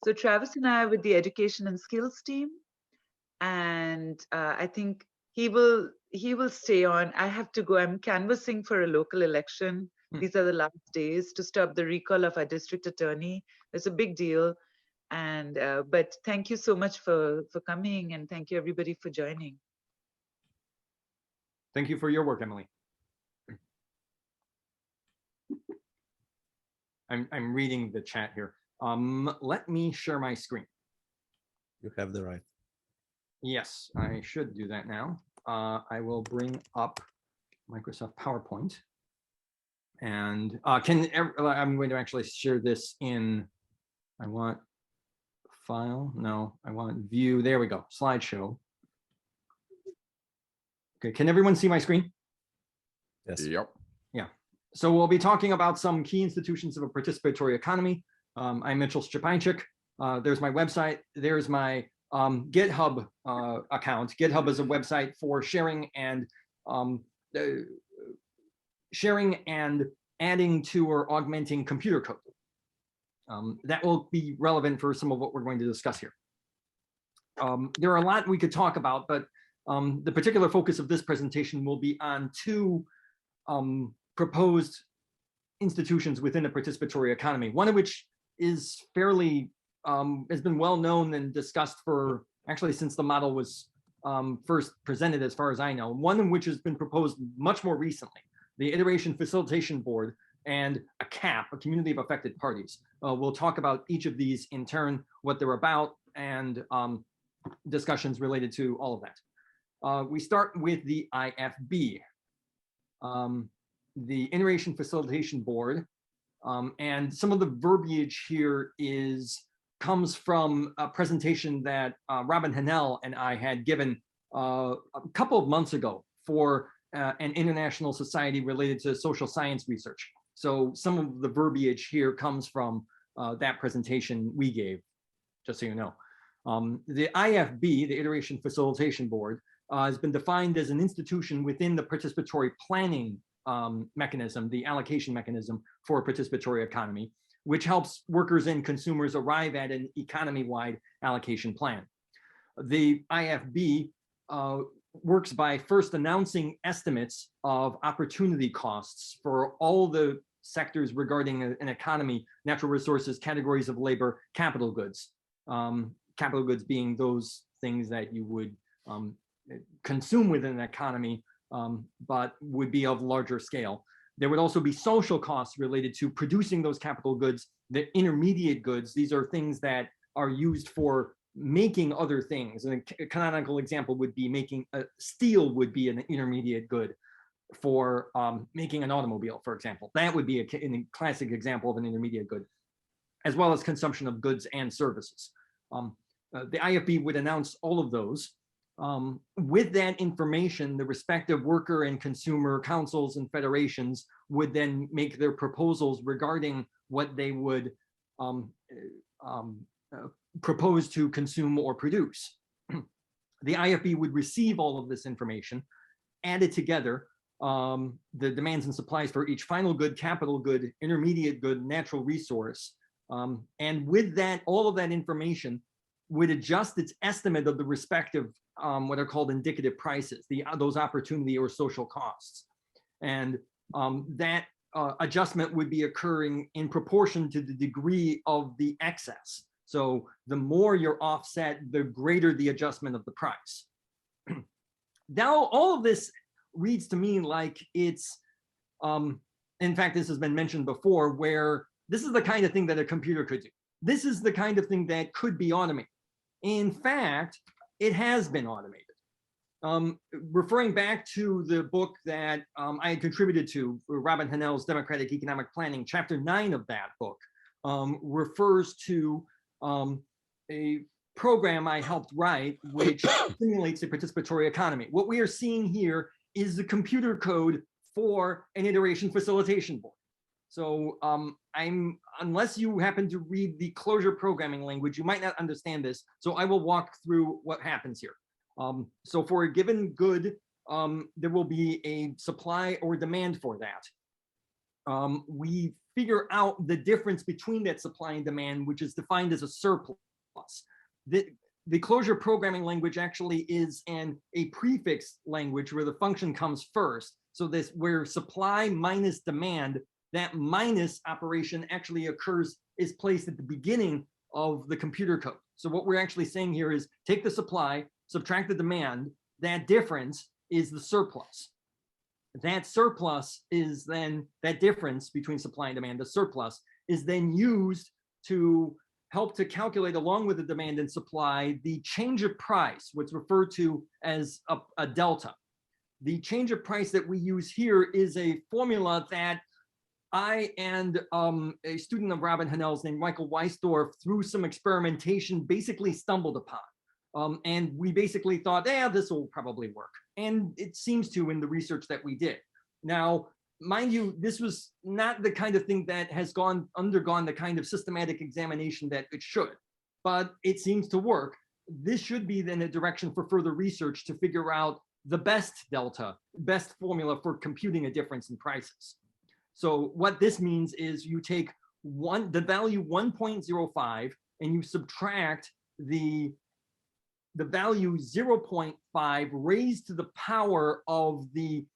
So Travis and I are with the education and skills team, and I think he will stay on. I have to go. I'm canvassing for a local election. These are the last days to stop the recall of our district attorney. It's a big deal, and but thank you so much for coming, and thank you everybody for joining. Thank you for your work, Emily. I'm reading the chat here. Let me share my screen. You have the right. Yes, I should do that now. I will bring up Microsoft PowerPoint. And I'm going to actually share this in, I want file, no, I want view, there we go, slideshow. Okay, can everyone see my screen? Yes. Yep. Yeah, so we'll be talking about some key institutions of a participatory economy. I'm Mitchell Szczepanczyk. There's my website, there's my GitHub account. GitHub is a website for sharing and adding to or augmenting computer code. That will be relevant for some of what we're going to discuss here. There are a lot we could talk about, but the particular focus of this presentation will be on two proposed institutions within a participatory economy, one of which is fairly, has been well known and discussed for actually since the model was first presented, as far as I know, one in which has been proposed much more recently, the Iteration Facilitation Board, and a CAP, a Community of Affected Parties. We'll talk about each of these in turn, what they're about, and discussions related to all of that. We start with the IFB, the Iteration Facilitation Board, and some of the verbiage here comes from a presentation that Robin Hanel and I had given a couple of months ago for an international society related to social science research. So some of the verbiage here comes from that presentation we gave, just so you know. The IFB, the Iteration Facilitation Board, has been defined as an institution within the participatory planning mechanism, the allocation mechanism for a participatory economy, which helps workers and consumers arrive at an economy-wide allocation plan. The IFB works by first announcing estimates of opportunity costs for all the sectors regarding an economy, natural resources, categories of labor, capital goods. Capital goods being those things that you would consume within an economy, but would be of larger scale. There would also be social costs related to producing those capital goods, the intermediate goods. These are things that are used for making other things. And a canonical example would be making steel would be an intermediate good for making an automobile, for example. That would be a classic example of an intermediate good, as well as consumption of goods and services. The IFB would announce all of those. With that information, the respective worker and consumer councils and federations would then make their proposals regarding what they would propose to consume or produce. The IFB would receive all of this information, add it together, the demands and supplies for each final good, capital good, intermediate good, natural resource, and with that, all of that information would adjust its estimate of the respective what are called indicative prices, those opportunity or social costs. And that adjustment would be occurring in proportion to the degree of the excess. So the more you're offset, the greater the adjustment of the price. Now, all of this reads to me like it's, in fact, this has been mentioned before, where this is the kind of thing that a computer could do. This is the kind of thing that could be automated. In fact, it has been automated. Referring back to the book that I had contributed to, Robin Hanel's Democratic Economic Planning, chapter 9 of that book refers to a program I helped write, which simulates a participatory economy. What we are seeing here is the computer code for an iteration facilitation board. So unless you happen to read the closure programming language, you might not understand this. So I will walk through what happens here. So for a given good, there will be a supply or demand for that. We figure out the difference between that supply and demand, which is defined as a surplus. The closure programming language actually is a prefix language where the function comes first. So this, where supply minus demand, that minus operation actually is placed at the beginning of the computer code. So what we're actually saying here is take the supply, subtract the demand, that difference is the surplus. That surplus is then, that difference between supply and demand, the surplus, is then used to help to calculate, along with the demand and supply, the change of price, what's referred to as a delta. The change of price that we use here is a formula that I and a student of Robin Hanel's named Michael Weisdorf, through some experimentation, basically stumbled upon. And we basically thought, yeah, this will probably work. And it seems to in the research that we did. Now, mind you, this was not the kind of thing that has undergone the kind of systematic examination that it should, but it seems to work. This should be then a direction for further research to figure out the best delta, best formula for computing a difference in prices. So what this means is you take the value 1.05 and you subtract the value 0.5 raised to the power of the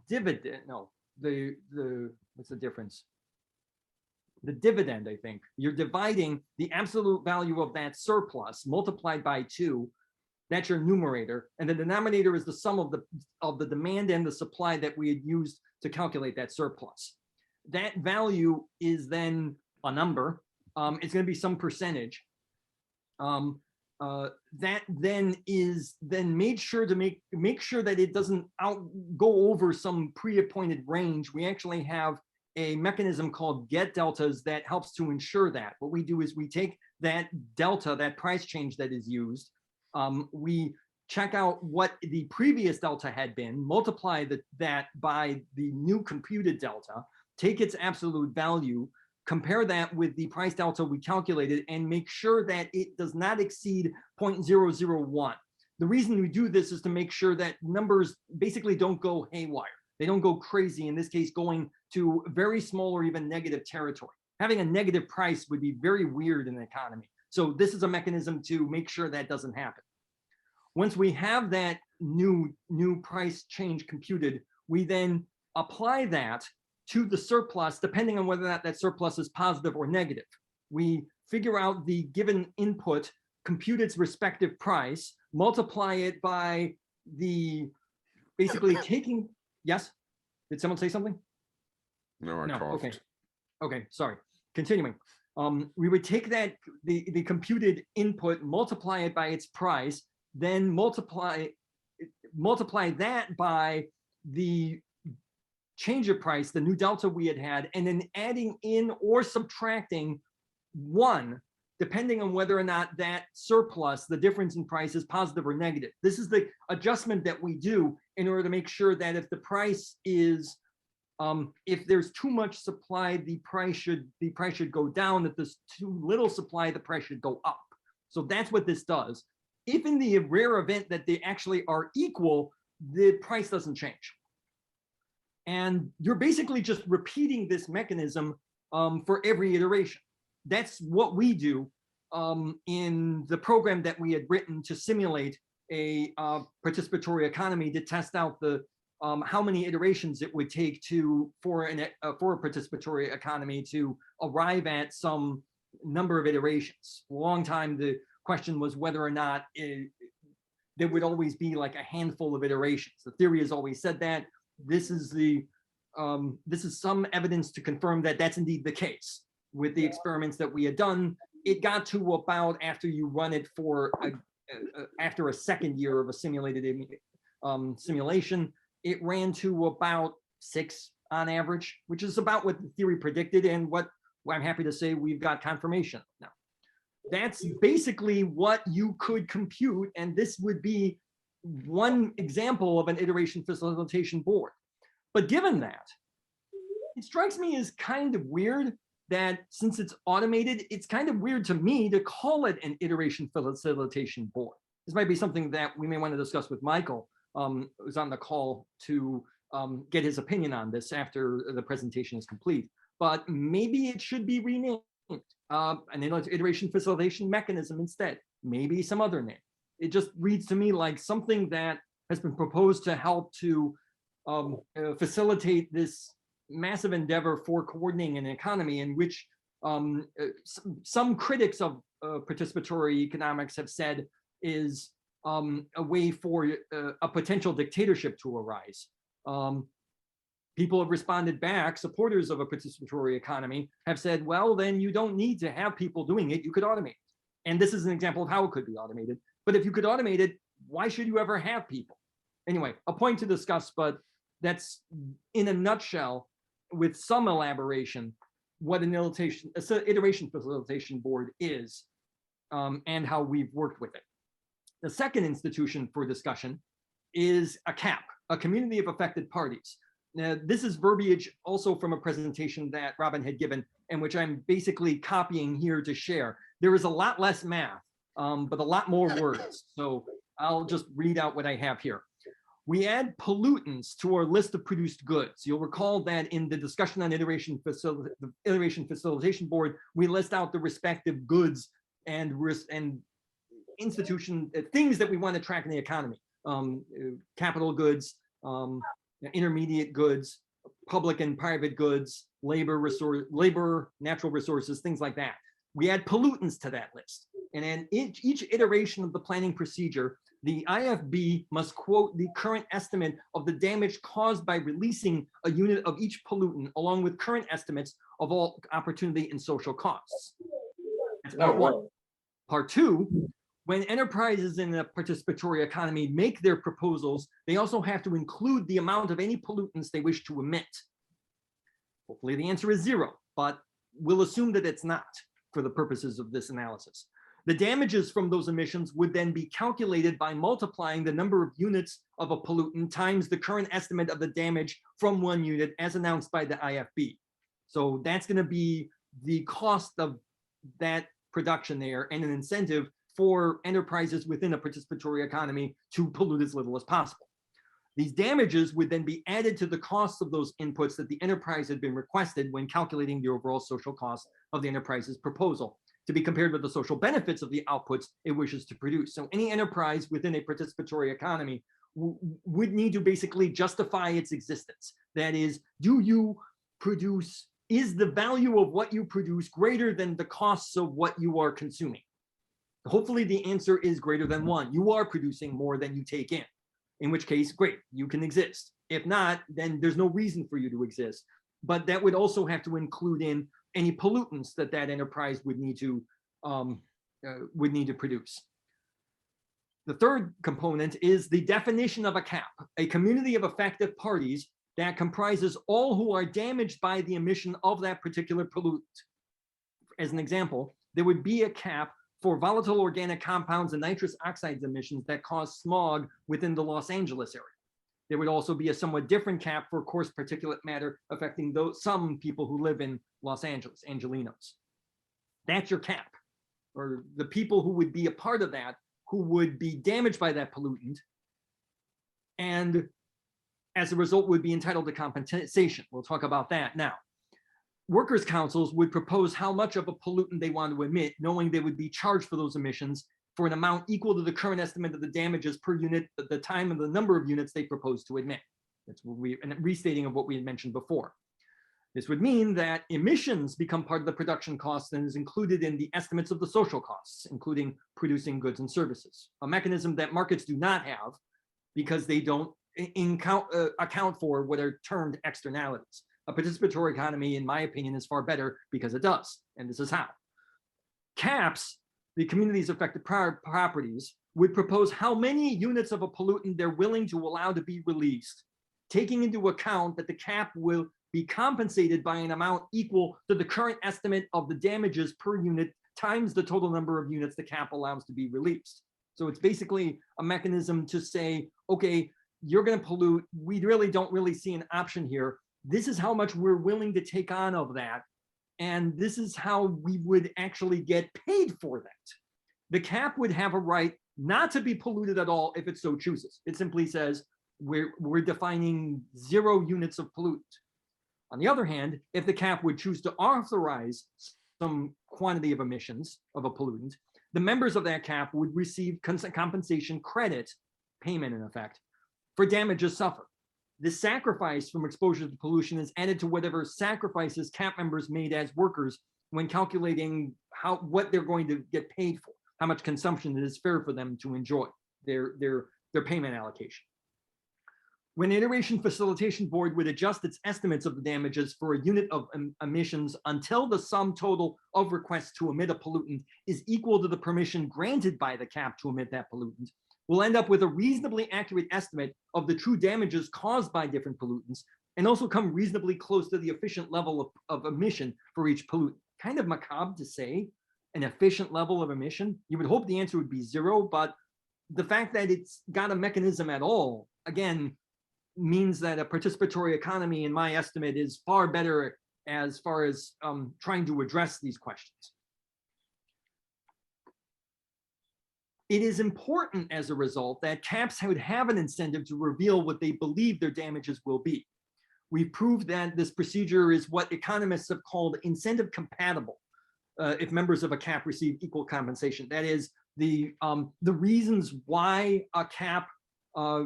dividend. No, what's the difference? The dividend, I think. You're dividing the absolute value of that surplus multiplied by 2. That's your numerator, and the denominator is the sum of the demand and the supply that we had used to calculate that surplus. That value is then a number. It's going to be some percentage. That then is made sure to make sure that it doesn't go over some pre-appointed range. We actually have a mechanism called get deltas that helps to ensure that. What we do is we take that delta, that price change that is used, we check out what the previous delta had been, multiply that by the new computed delta, take its absolute value, compare that with the price delta we calculated, and make sure that it does not exceed 0.001. The reason we do this is to make sure that numbers basically don't go haywire. They don't go crazy, in this case, going to very small or even negative territory. Having a negative price would be very weird in the economy. So this is a mechanism to make sure that doesn't happen. Once we have that new price change computed, we then apply that to the surplus, depending on whether or not that surplus is positive or negative. We figure out the given input, compute its respective price, multiply it by basically taking, yes? Did someone say something? No, I No, coughed. okay, sorry. Continuing. We would take that, the computed input, multiply it by its price, then multiply that by the change of price, the new delta we had, and then adding in or subtracting 1, depending on whether or not that surplus, the difference in price, is positive or negative. This is the adjustment that we do in order to make sure that if the price is, if there's too much supply, the price should go down. If there's too little supply, the price should go up. So that's what this does. If in the rare event that they actually are equal, the price doesn't change. And you're basically just repeating this mechanism for every iteration. That's what we do in the program that we had written to simulate a participatory economy, to test out the how many iterations it would take for a participatory economy to arrive at some number of iterations. For a long time, the question was whether or not there would always be like a handful of iterations. The theory has always said that. This is some evidence to confirm that that's indeed the case. With the experiments that we had done, it got to about, after you run it for after a second year of a simulated simulation, it ran to about 6 on average, which is about what the theory predicted, and what I'm happy to say we've got confirmation now. That's basically what you could compute, and this would be one example of an iteration facilitation board. But given that, it strikes me as kind of weird that since it's automated, it's kind of weird to me to call it an iteration facilitation board. This might be something that we may want to discuss with Michael, who's on the call, to get his opinion on this after the presentation is complete. But maybe it should be renamed an iteration facilitation mechanism instead. Maybe some other name. It just reads to me like something that has been proposed to help to facilitate this massive endeavor for coordinating an economy in which some critics of participatory economics have said is a way for a potential dictatorship to arise. People have responded back, supporters of a participatory economy have said, well, then you don't need to have people doing it, you could automate it. And this is an example of how it could be automated. But if you could automate it, why should you ever have people? Anyway, a point to discuss, but that's in a nutshell, with some elaboration, what an iteration facilitation board is and how we've worked with it. The second institution for discussion is a CAP, a community of affected parties. Now, this is verbiage also from a presentation that Robin had given, and which I'm basically copying here to share. There is a lot less math, but a lot more words. So I'll just read out what I have here. We add pollutants to our list of produced goods. You'll recall that in the discussion on iteration facilitation board, we list out the respective goods and institution things that we want to track in the economy. Capital goods, intermediate goods, public and private goods, labor, natural resources, things like that. We add pollutants to that list. And in each iteration of the planning procedure, the IFB must quote the current estimate of the damage caused by releasing a unit of each pollutant, along with current estimates of all opportunity and social costs. That's part one. Part two, when enterprises in a participatory economy make their proposals, they also have to include the amount of any pollutants they wish to emit. Hopefully the answer is 0, but we'll assume that it's not for the purposes of this analysis. The damages from those emissions would then be calculated by multiplying the number of units of a pollutant times the current estimate of the damage from one unit as announced by the IFB. So that's going to be the cost of that production there and an incentive for enterprises within a participatory economy to pollute as little as possible. These damages would then be added to the costs of those inputs that the enterprise had been requested when calculating the overall social cost of the enterprise's proposal, to be compared with the social benefits of the outputs it wishes to produce. So any enterprise within a participatory economy would need to basically justify its existence. That is, is the value of what you produce greater than the costs of what you are consuming? Hopefully the answer is greater than 1. You are producing more than you take in which case, great, you can exist. If not, then there's no reason for you to exist. But that would also have to include in any pollutants that that enterprise would need to produce. The third component is the definition of a CAP, a community of effective parties that comprises all who are damaged by the emission of that particular pollutant. As an example, there would be a CAP for volatile organic compounds and nitrous oxides emissions that cause smog within the Los Angeles area. There would also be a somewhat different CAP for coarse particulate matter affecting some people who live in Los Angeles, Angelinos. That's your CAP, or the people who would be a part of that, who would be damaged by that pollutant, and as a result would be entitled to compensation. We'll talk about that now. Workers' councils would propose how much of a pollutant they want to emit, knowing they would be charged for those emissions for an amount equal to the current estimate of the damages per unit at the time of the number of units they propose to emit. That's what a restating of what we had mentioned before. This would mean that emissions become part of the production costs and is included in the estimates of the social costs, including producing goods and services, a mechanism that markets do not have because they don't account for what are termed externalities. A participatory economy, in my opinion, is far better because it does, and this is how. CAPs, the communities affected properties, would propose how many units of a pollutant they're willing to allow to be released, taking into account that the CAP will be compensated by an amount equal to the current estimate of the damages per unit times the total number of units the CAP allows to be released. So it's basically a mechanism to say, okay, you're going to pollute. We really don't see an option here. This is how much we're willing to take on of that. And this is how we would actually get paid for that. The CAP would have a right not to be polluted at all if it so chooses. It simply says, we're defining 0 units of pollutant. On the other hand, if the cap would choose to authorize some quantity of emissions of a pollutant, the members of that cap would receive compensation credit payment, in effect, for damages suffered. This sacrifice from exposure to pollution is added to whatever sacrifices cap members made as workers when calculating what they're going to get paid for, how much consumption it is fair for them to enjoy, their payment allocation. When the Iteration Facilitation Board would adjust its estimates of the damages for a unit of emissions until the sum total of requests to emit a pollutant is equal to the permission granted by the cap to emit that pollutant, we'll end up with a reasonably accurate estimate of the true damages caused by different pollutants, and also come reasonably close to the efficient level of emission for each pollutant. Kind of macabre to say an efficient level of emission. You would hope the answer would be 0, but the fact that it's got a mechanism at all, again, means that a participatory economy, in my estimate, is far better as far as trying to address these questions. It is important, as a result, that caps would have an incentive to reveal what they believe their damages will be. We've proved that this procedure is what economists have called incentive compatible if members of a cap receive equal compensation. That is, the reasons why a cap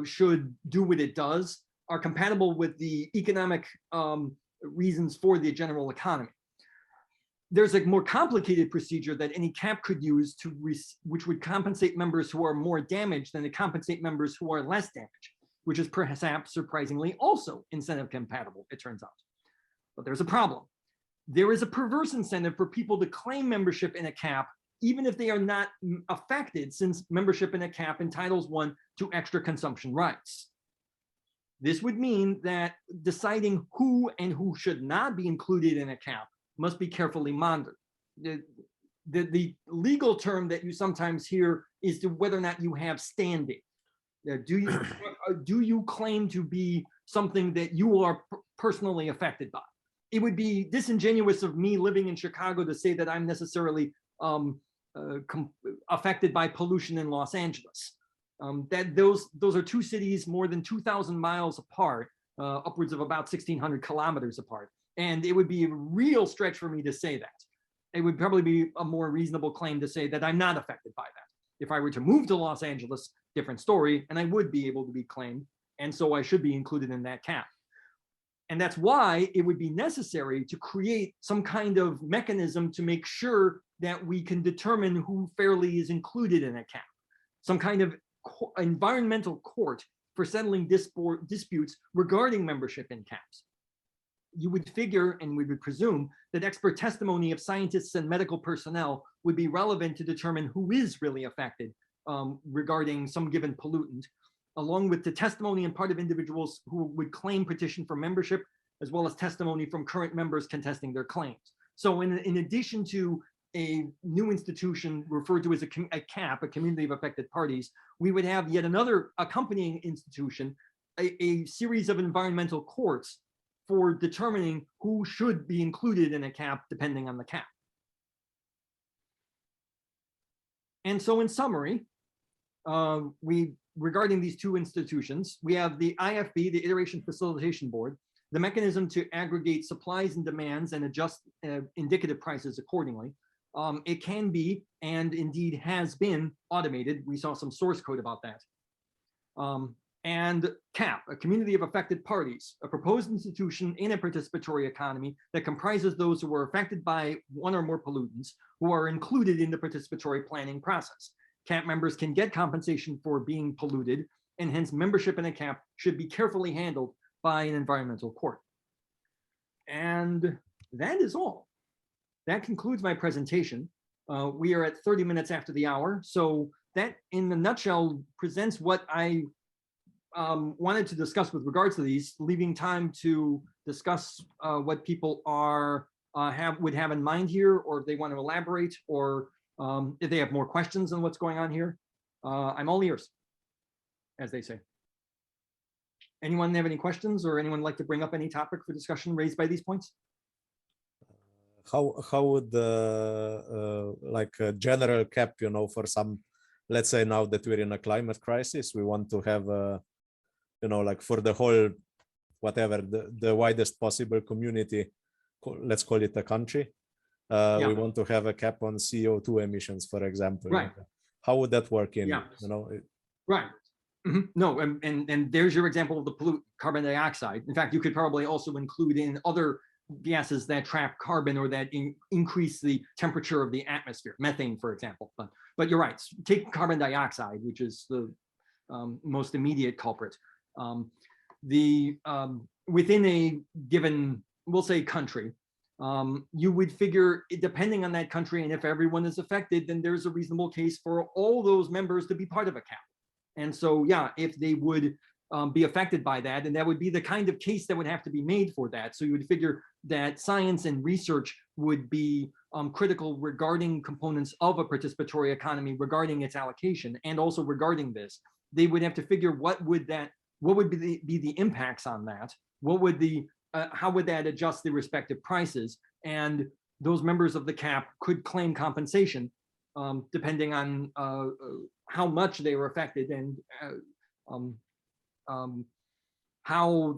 should do what it does are compatible with the economic reasons for the general economy. There's a more complicated procedure that any cap could use which would compensate members who are more damaged than to compensate members who are less damaged, which is perhaps surprisingly also incentive compatible, it turns out. But there's a problem. There is a perverse incentive for people to claim membership in a cap, even if they are not affected, since membership in a cap entitles one to extra consumption rights. This would mean that deciding who and who should not be included in a cap must be carefully monitored. The legal term that you sometimes hear is to whether or not you have standing. Do you claim to be something that you are personally affected by? It would be disingenuous of me living in Chicago to say that I'm necessarily affected by pollution in Los Angeles. That those are 2 cities more than 2,000 miles apart, upwards of about 1,600 kilometers apart. And it would be a real stretch for me to say that. It would probably be a more reasonable claim to say that I'm not affected by that. If I were to move to Los Angeles, different story, and I would be able to be claimed, and so I should be included in that cap. And that's why it would be necessary to create some kind of mechanism to make sure that we can determine who fairly is included in a cap. Some kind of environmental court for settling disputes regarding membership in caps. You would figure, and we would presume, that expert testimony of scientists and medical personnel would be relevant to determine who is really affected regarding some given pollutant, along with the testimony and part of individuals who would claim petition for membership, as well as testimony from current members contesting their claims. So in addition to a new institution referred to as a CAP, a community of affected parties, we would have yet another accompanying institution, a series of environmental courts for determining who should be included in a CAP depending on the CAP. And so in summary, regarding these 2 institutions, we have the IFB, the Iteration Facilitation Board, the mechanism to aggregate supplies and demands and adjust indicative prices accordingly. It can be, and indeed has been, automated. We saw some source code about that. And CAP, a community of affected parties, a proposed institution in a participatory economy that comprises those who are affected by one or more pollutants who are included in the participatory planning process. CAP members can get compensation for being polluted, and hence membership in a CAP should be carefully handled by an environmental court. And that is all. That concludes my presentation. We are at 30 minutes after the hour. So that, in a nutshell, presents what I wanted to discuss with regards to these, leaving time to discuss what people are would have in mind here, or if they want to elaborate, or if they have more questions on what's going on here. I'm all ears, as they say. Anyone have any questions, or anyone like to bring up any topic for discussion raised by these points? How would like a general cap, you know, for some, let's say now that we're in a climate crisis, we want to have like for the whole, whatever, the widest possible community, let's call it a country. We want to have a cap on CO2 emissions, for example. Right. How would that work in, Right. No, and there's your example of the pollutant, carbon dioxide. In fact, you could probably also include in other gases that trap carbon or that increase the temperature of the atmosphere, methane, for example. But you're right. Take carbon dioxide, which is the most immediate culprit. Within a given, we'll say, country, you would figure, depending on that country, and if everyone is affected, then there's a reasonable case for all those members to be part of a cap. And so, yeah, if they would be affected by that, and that would be the kind of case that would have to be made for that. So you would figure that science and research would be critical regarding components of a participatory economy, regarding its allocation, and also regarding this. They would have to figure what would be the impacts on that? What would how would that adjust the respective prices? And those members of the cap could claim compensation depending on how much they were affected and how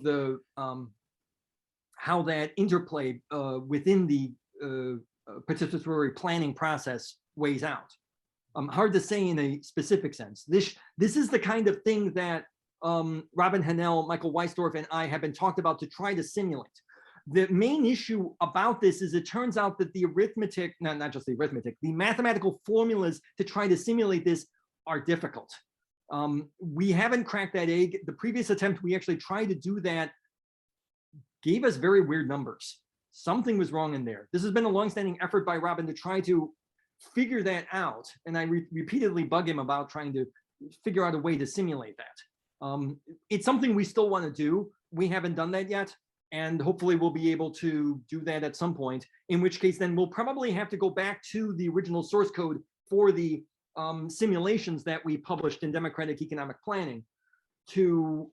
that interplay within the participatory planning process weighs out. Hard to say in a specific sense. This is the kind of thing that Robin Hanel, Michael Weisdorf, and I have been talked about to try to simulate. The main issue about this is it turns out that the arithmetic, not just the arithmetic, the mathematical formulas to try to simulate this are difficult. We haven't cracked that egg. The previous attempt we actually tried to do that gave us very weird numbers. Something was wrong in there. This has been a longstanding effort by Robin to try to figure that out. And I repeatedly bug him about trying to figure out a way to simulate that. It's something we still want to do. We haven't done that yet. And hopefully we'll be able to do that at some point, in which case then we'll probably have to go back to the original source code for the simulations that we published in Democratic Economic Planning to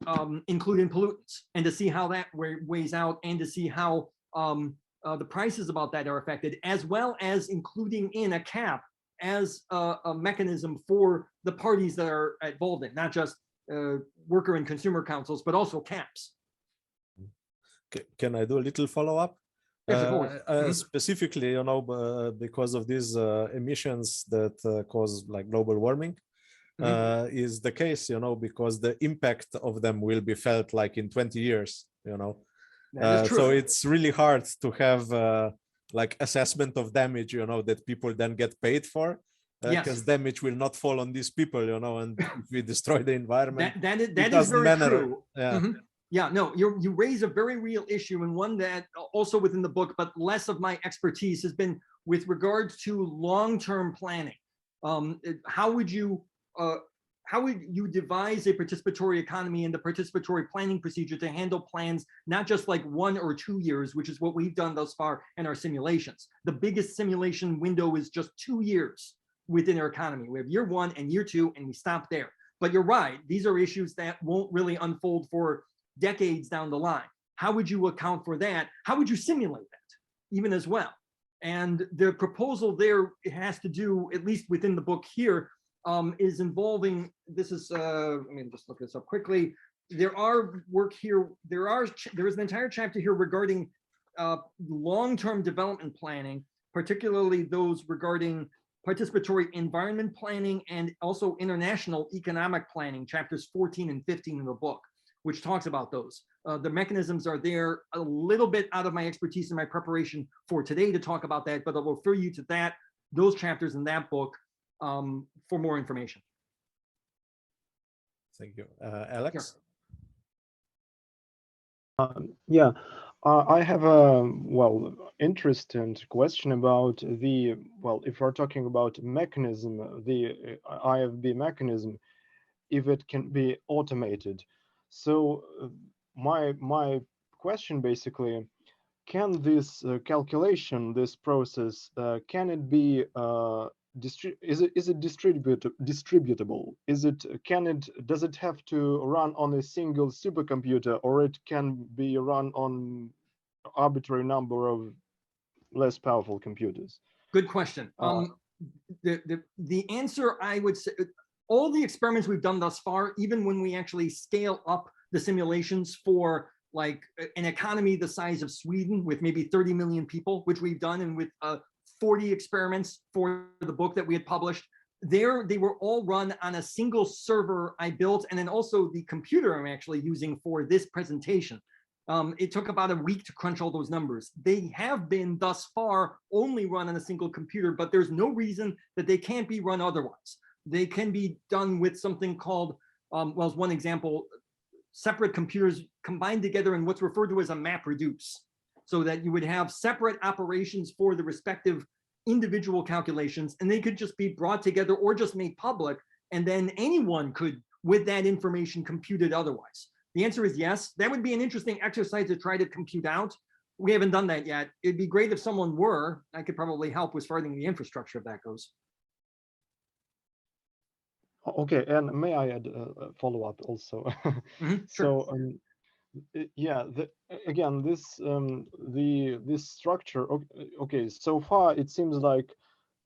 include in pollutants and to see how that weighs out and to see how the prices about that are affected, as well as including in a cap as a mechanism for the parties that are involved in, not just worker and consumer councils, but also caps. Can I do a little follow-up? Yes, of course. Specifically, because of these emissions that cause like global warming, is the case, because the impact of them will be felt like in 20 years, so it's really hard to have like assessment of damage, that people then get paid for, because damage will not fall on these people, and if we destroy the environment, that is very true. Yeah. Yeah, no, you raise a very real issue, and one that also within the book, but less of my expertise, has been with regards to long-term planning. How would you devise a participatory economy and the participatory planning procedure to handle plans, not just like 1 or 2 years, which is what we've done thus far in our simulations. The biggest simulation window is just 2 years within our economy. We have year 1 and year 2, and we stop there. But you're right, these are issues that won't really unfold for decades down the line. How would you account for that? How would you simulate that even as well? And the proposal there has to do, at least within the book here, is involving, this is, let me just look this up quickly. There is an entire chapter here regarding long-term development planning, particularly those regarding participatory environment planning and also international economic planning, chapters 14 and 15 in the book, which talks about those. The mechanisms are there, a little bit out of my expertise in my preparation for today to talk about that, but I'll refer you to those chapters in that book for more information. Thank you. Alex? Sure. I have a, interesting question about if we're talking about mechanism, the IFB mechanism, if it can be automated. So my question basically, can this calculation, this process, can it be is it distributable? Does it have to run on a single supercomputer, or it can be run on arbitrary number of less powerful computers? Good question. The answer, I would say, all the experiments we've done thus far, even when we actually scale up the simulations for like an economy the size of Sweden with maybe 30 million people, which we've done, and with 40 experiments for the book that we had published. They were all run on a single server I built, and then also the computer I'm actually using for this presentation. It took about a week to crunch all those numbers. They have been thus far only run on a single computer, but there's no reason that they can't be run otherwise. They can be done with something called, well, as one example, separate computers combined together in what's referred to as a map reduce, so that you would have separate operations for the respective individual calculations, and they could just be brought together or just made public, and then anyone could, with that information, compute it otherwise. The answer is yes. That would be an interesting exercise to try to compute out. We haven't done that yet. It'd be great if someone were. I could probably help with starting the infrastructure if that goes. Okay, and may I add a follow-up also? Sure. So yeah, again, this this structure. Okay, so far it seems like,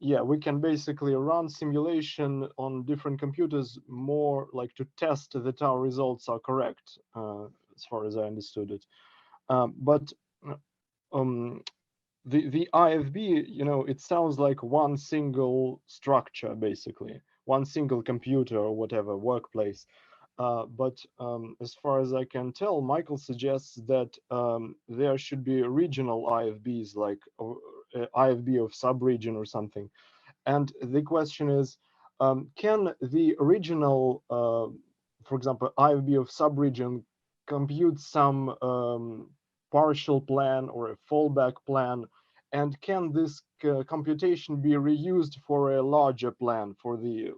yeah, we can basically run simulation on different computers more like to test that our results are correct, as far as I understood it. But the IFB, you know, it sounds like one single structure, basically one single computer or whatever workplace. But as far as I can tell, Michael suggests that there should be regional IFBs, like IFB of sub-region or something. And the question is, can the original, for example, IFB of sub-region compute some partial plan or a fallback plan? And can this computation be reused for a larger plan, for the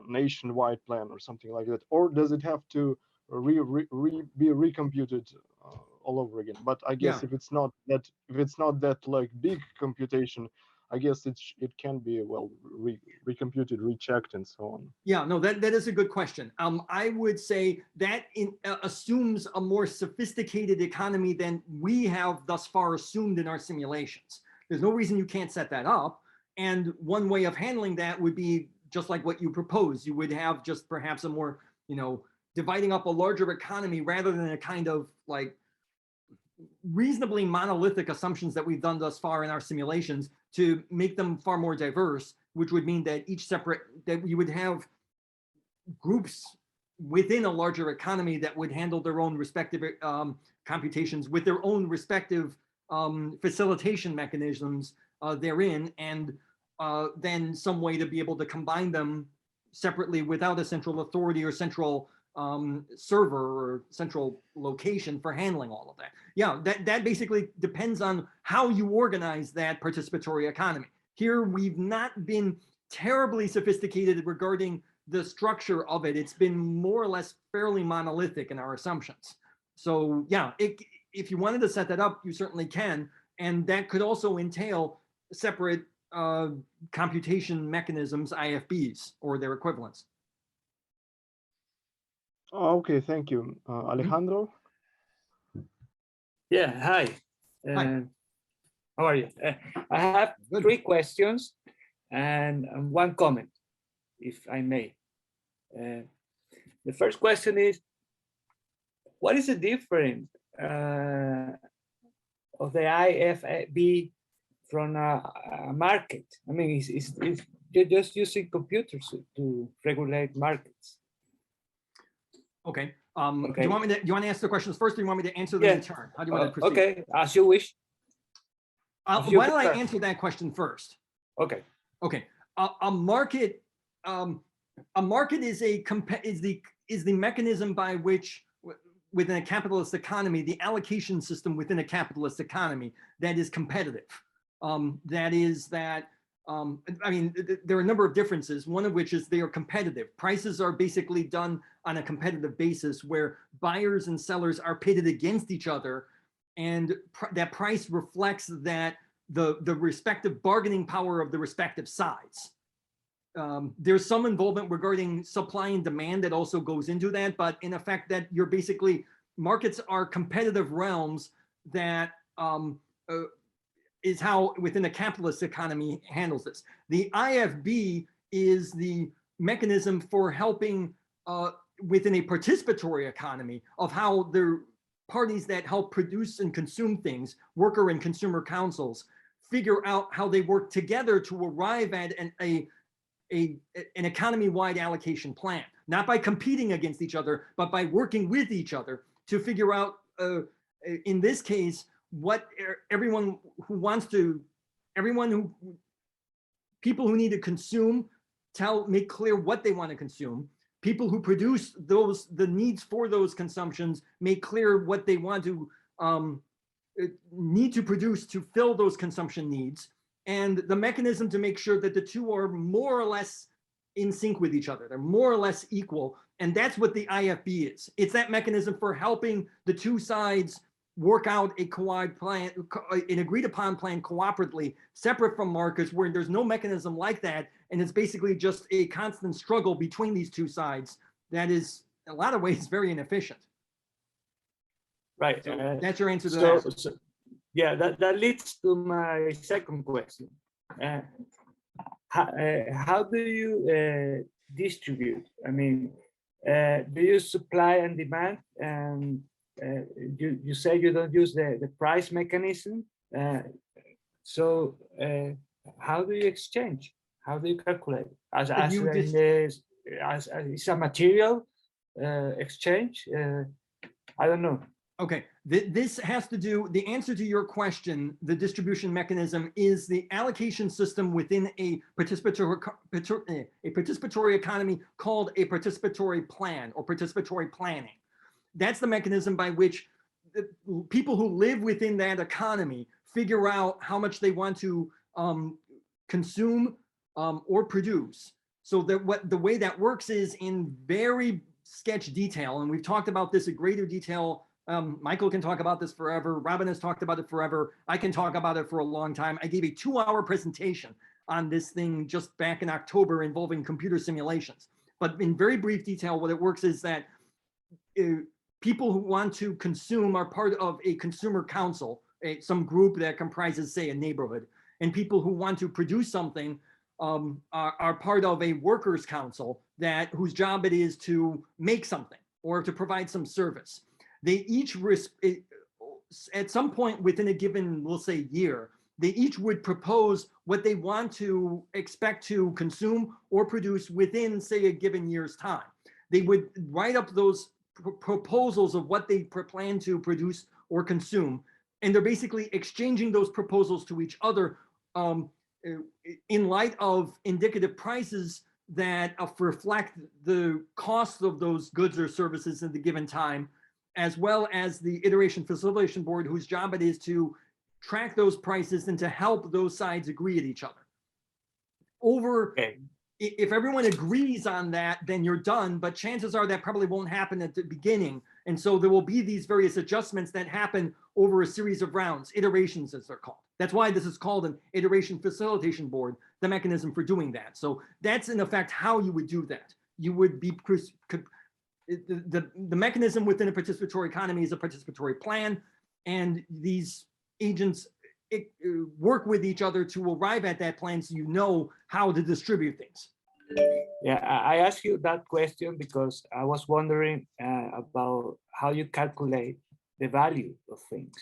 nationwide plan or something like that? Or does it have to be recomputed all over again? But I guess if it's not that like big computation, I guess it can be, well, recomputed, rechecked, and so on. Yeah, no, that is a good question. I would say that assumes a more sophisticated economy than we have thus far assumed in our simulations. There's no reason you can't set that up. And one way of handling that would be just like what you propose. You would have just perhaps a more, you know, dividing up a larger economy rather than a kind of like reasonably monolithic assumptions that we've done thus far in our simulations, to make them far more diverse, which would mean that that you would have groups within a larger economy that would handle their own respective computations with their own respective facilitation mechanisms therein, and then some way to be able to combine them separately without a central authority or central server or central location for handling all of that. Yeah, that basically depends on how you organize that participatory economy. Here, we've not been terribly sophisticated regarding the structure of it. It's been more or less fairly monolithic in our assumptions. So yeah, if you wanted to set that up, you certainly can. And that could also entail separate computation mechanisms, IFBs, or their equivalents. Okay, thank you. Alejandro? Yeah, hi. Hi. How are you? I have Good. 3 questions and 1 comment, if I may. The first question is, what is the difference of the IFB from a market? I mean, you're just using computers to regulate markets. Okay. Okay. Do you want to answer the questions first, or do you want me to answer them in turn? How do you want to proceed? Okay, as you wish. Why don't I answer that question first? Okay. Okay. A market is the mechanism by which, within a capitalist economy, the allocation system within a capitalist economy that is competitive. I mean, there are a number of differences, one of which is they are competitive. Prices are basically done on a competitive basis where buyers and sellers are pitted against each other, and that price reflects that the respective bargaining power of the respective sides. There's some involvement regarding supply and demand that also goes into that, but in effect that you're basically, markets are competitive realms that is how within a capitalist economy handles this. The IFB is the mechanism for helping within a participatory economy of how the parties that help produce and consume things, worker and consumer councils, figure out how they work together to arrive at an economy-wide allocation plan, not by competing against each other, but by working with each other to figure out, in this case, what everyone who wants to, people who need to consume, make clear what they want to consume. People who produce the needs for those consumptions, make clear what they want to need to produce to fill those consumption needs, and the mechanism to make sure that the two are more or less in sync with each other. They're more or less equal. And that's what the IFB is. It's that mechanism for helping the two sides work out an agreed upon plan cooperatively, separate from markets, where there's no mechanism like that. And it's basically just a constant struggle between these two sides that is, in a lot of ways, very inefficient. Right. So that's your answer to that. So, yeah, that leads to my second question. How do you distribute? I mean, do you supply and demand? And you say you don't use the price mechanism. So how do you exchange? How do you calculate? As it's a material exchange? I don't know. Okay, this has to do, the answer to your question, the distribution mechanism is the allocation system within a participatory economy called a participatory plan or participatory planning. That's the mechanism by which people who live within that economy figure out how much they want to consume or produce. So that the way that works is in very sketch detail, and we've talked about this in greater detail. Michael can talk about this forever. Robin has talked about it forever. I can talk about it for a long time. I gave a 2-hour presentation on this thing just back in October involving computer simulations. But in very brief detail, what it works is that people who want to consume are part of a consumer council, some group that comprises, say, a neighborhood. And people who want to produce something are part of a workers' council whose job it is to make something or to provide some service. They each, at some point within a given, we'll say, year, they each would propose what they want to expect to consume or produce within, say, a given year's time. They would write up those proposals of what they plan to produce or consume, and they're basically exchanging those proposals to each other in light of indicative prices that reflect the cost of those goods or services at the given time, as well as the iteration facilitation board, whose job it is to track those prices and to help those sides agree at each other. If everyone agrees on that, then you're done, but chances are that probably won't happen at the beginning. And so there will be these various adjustments that happen over a series of rounds, iterations as they're called. That's why this is called an iteration facilitation board, the mechanism for doing that. So that's in effect how you would do that. You would be, the mechanism within a participatory economy is a participatory plan, and these agents work with each other to arrive at that plan so you know how to distribute things. Yeah, I asked you that question because I was wondering about how you calculate the value of things.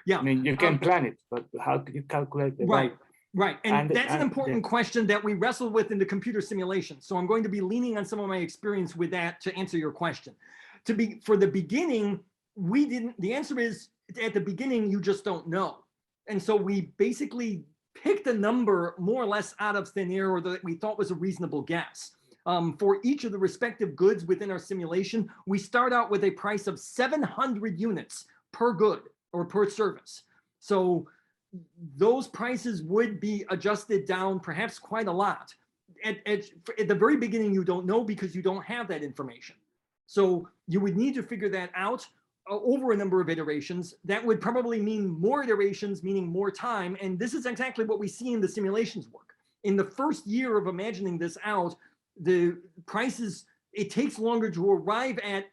Yeah, I mean, you can plan it, but how do you calculate the value? Right, and that's an important question that we wrestled with in the computer simulation. So I'm going to be leaning on some of my experience with that to answer your question. For the beginning, the answer is, at the beginning, you just don't know. And so we basically picked a number more or less out of thin air, or that we thought was a reasonable guess. For each of the respective goods within our simulation, we start out with a price of 700 units per good or per service. So those prices would be adjusted down perhaps quite a lot. At the very beginning, you don't know because you don't have that information. So you would need to figure that out over a number of iterations. That would probably mean more iterations, meaning more time. And this is exactly what we see in the simulations work. In the first year of imagining this out, the prices, it takes longer to arrive at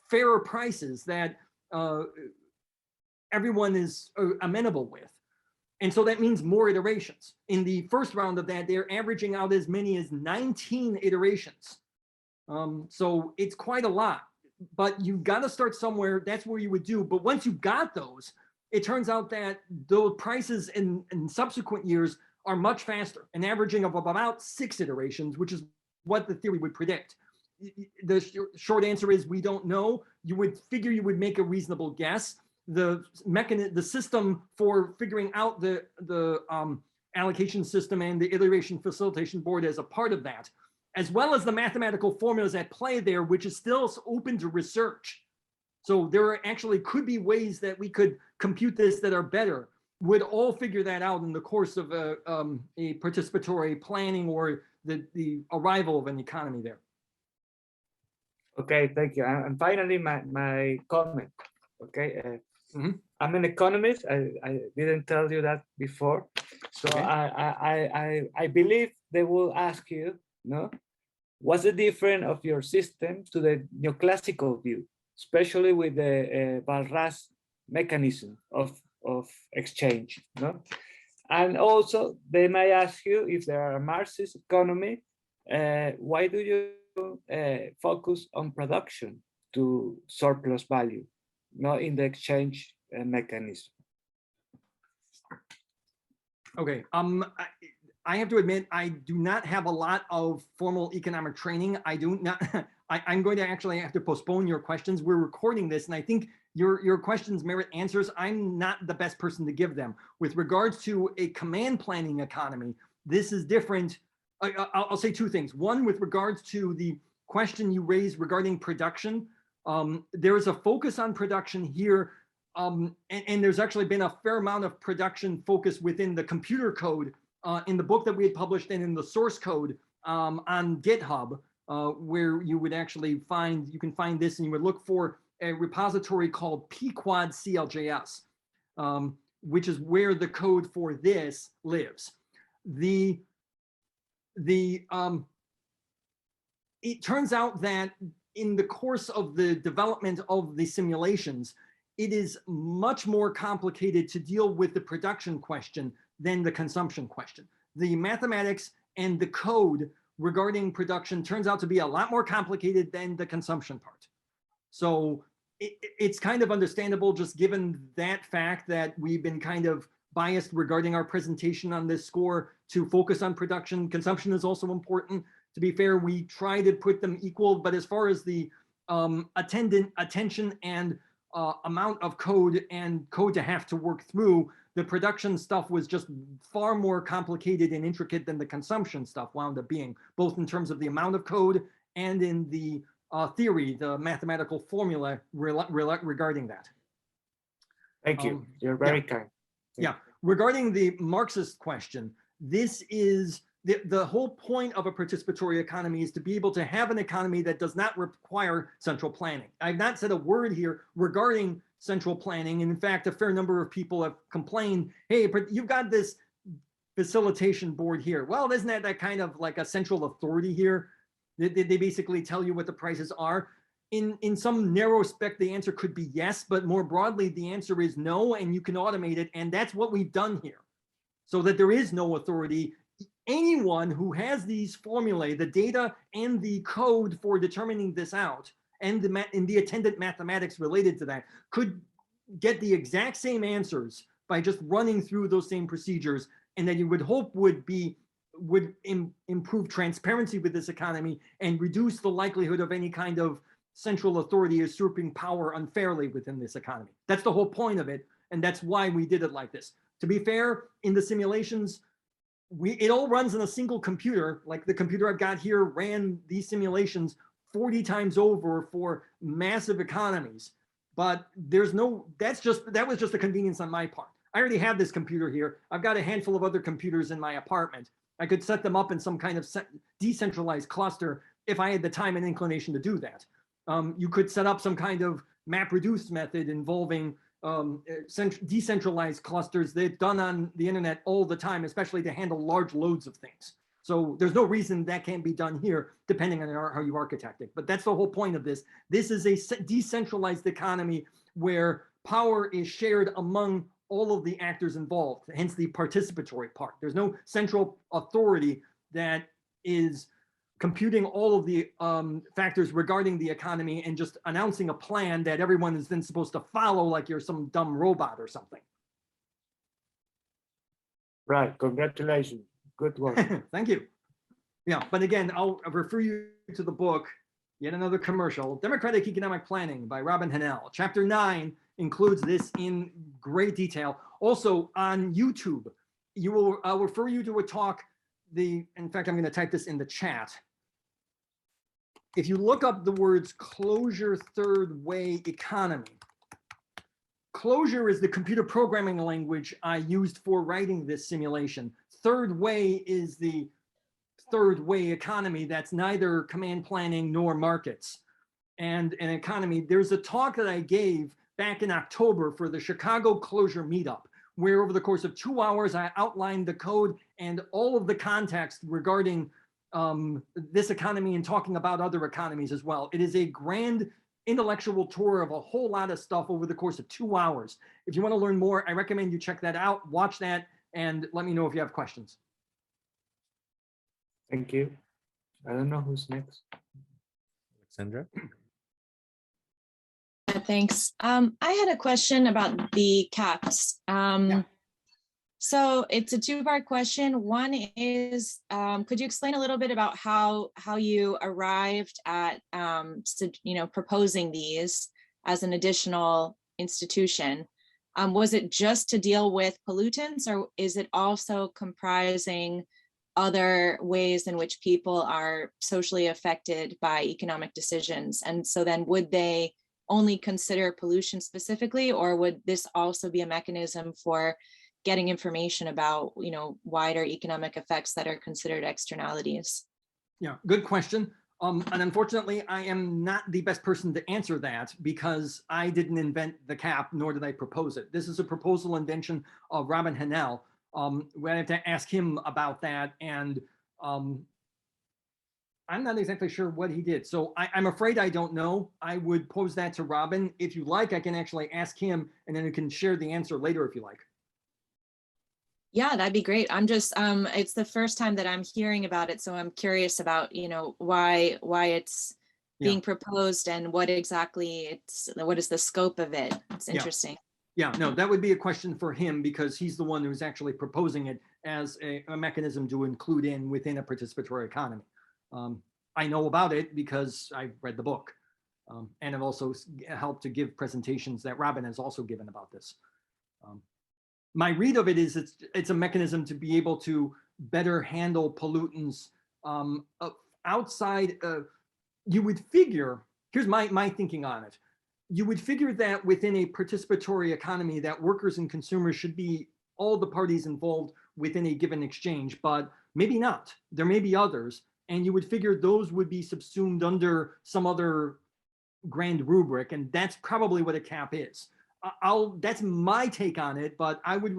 fairer prices that everyone is amenable with. And so that means more iterations. In the first round of that, they're averaging out as many as 19 iterations So it's quite a lot, but you've got to start somewhere. That's where you would do. But once you've got those, it turns out that those prices in subsequent years are much faster, an averaging of about 6 iterations, which is what the theory would predict. The short answer is we don't know. You would figure you would make a reasonable guess. The system for figuring out the allocation system and the iteration facilitation board as a part of that, as well as the mathematical formulas at play there, which is still open to research. So there actually could be ways that we could compute this that are better. Would all figure that out in the course of a participatory planning or the arrival of an economy there. Okay, thank you. And finally, my comment. Okay, I'm an economist. I didn't tell you that before, so okay. I believe they will ask you, no, what's the difference of your system to the neoclassical view, especially with the Walras mechanism of exchange, no? And also they may ask you, if there are a Marxist economy, why do you focus on production to surplus value, not in the exchange mechanism? Okay, I have to admit, I do not have a lot of formal economic training. I do not. I'm going to actually have to postpone your questions. We're recording this, and I think your questions merit answers. I'm not the best person to give them. With regards to a command planning economy, this is different. I'll say two things. One, with regards to the question you raised regarding production, there is a focus on production here, and there's actually been a fair amount of production focus within the computer code in the book that we had published and in the source code on GitHub, where you would actually you can find this, and you would look for a repository called pquad CLJS, which is where the code for this lives. It turns out that in the course of the development of the simulations, it is much more complicated to deal with the production question than the consumption question. The mathematics and the code regarding production turns out to be a lot more complicated than the consumption part. So it's kind of understandable, just given that fact that we've been kind of biased regarding our presentation on this score to focus on production. Consumption is also important. To be fair, we try to put them equal, but as far as the attention and amount of code and code to have to work through, the production stuff was just far more complicated and intricate than the consumption stuff wound up being, both in terms of the amount of code and in the theory, the mathematical formula regarding that. Thank you. You're very kind. Yeah. Regarding the Marxist question, this is the whole point of a participatory economy is to be able to have an economy that does not require central planning. I've not said a word here regarding central planning. And in fact, a fair number of people have complained, hey, but you've got this facilitation board here. Well, isn't that kind of like a central authority here? They basically tell you what the prices are. In some narrow respect, the answer could be yes, but more broadly, the answer is no, and you can automate it. And that's what we've done here, so that there is no authority. Anyone who has these formulae, the data and the code for determining this out, and the attendant mathematics related to that, could get the exact same answers by just running through those same procedures, and that you would hope would improve transparency with this economy and reduce the likelihood of any kind of central authority usurping power unfairly within this economy. That's the whole point of it, and that's why we did it like this. To be fair, in the simulations, it all runs on a single computer. Like the computer I've got here ran these simulations 40 times over for massive economies. But that was just a convenience on my part. I already have this computer here. I've got a handful of other computers in my apartment. I could set them up in some kind of decentralized cluster if I had the time and inclination to do that. You could set up some kind of map-reduced method involving decentralized clusters that's done on the internet all the time, especially to handle large loads of things. So there's no reason that can't be done here, depending on how you architect it. But that's the whole point of this. This is a decentralized economy where power is shared among all of the actors involved, hence the participatory part. There's no central authority that is computing all of the factors regarding the economy and just announcing a plan that everyone is then supposed to follow like you're some dumb robot or something. Right, congratulations, good work. Thank you. Yeah, but again, I'll refer you to the book, yet another commercial, Democratic Economic Planning by Robin Hennell. Chapter 9 includes this in great detail. Also on YouTube, I'll refer you to a talk, in fact, I'm going to type this in the chat. If you look up the words closure third way economy, Closure is the computer programming language I used for writing this simulation. Third way is the third way economy that's neither command planning nor markets. And an economy, there's a talk that I gave back in October for the Chicago Closure Meetup, where over the course of 2 hours, I outlined the code and all of the context regarding this economy and talking about other economies as well. It is a grand intellectual tour of a whole lot of stuff over the course of 2 hours. If you want to learn more, I recommend you check that out, watch that, and let me know if you have questions. Thank you. I don't know who's next. Alexandra? Thanks. I had a question about the caps. Yeah. So it's a two-part question. One is, could you explain a little bit about how you arrived at proposing these as an additional institution? Was it just to deal with pollutants, or is it also comprising other ways in which people are socially affected by economic decisions? And so then would they only consider pollution specifically, or would this also be a mechanism for getting information about, wider economic effects that are considered externalities? Yeah, good question. And unfortunately, I am not the best person to answer that because I didn't invent the cap, nor did I propose it. This is a proposal invention of Robin Hennell. We have to ask him about that. And I'm not exactly sure what he did. So I'm afraid I don't know. I would pose that to Robin. If you like, I can actually ask him and then we can share the answer later if you like. Yeah, that'd be great. I'm just, it's the first time that I'm hearing about it. So I'm curious about, why it's being proposed and what exactly what is the scope of it? It's interesting. Yeah, no, that would be a question for him because he's the one who's actually proposing it as a mechanism to include within a participatory economy. I know about it because I've read the book and I've also helped to give presentations that Robin has also given about this. My read of it is it's a mechanism to be able to better handle pollutants outside. You would figure, here's my thinking on it. You would figure that within a participatory economy that workers and consumers should be all the parties involved within a given exchange, but maybe not. There may be others, and you would figure those would be subsumed under some other grand rubric, and that's probably what a cap is. That's my take on it, but I would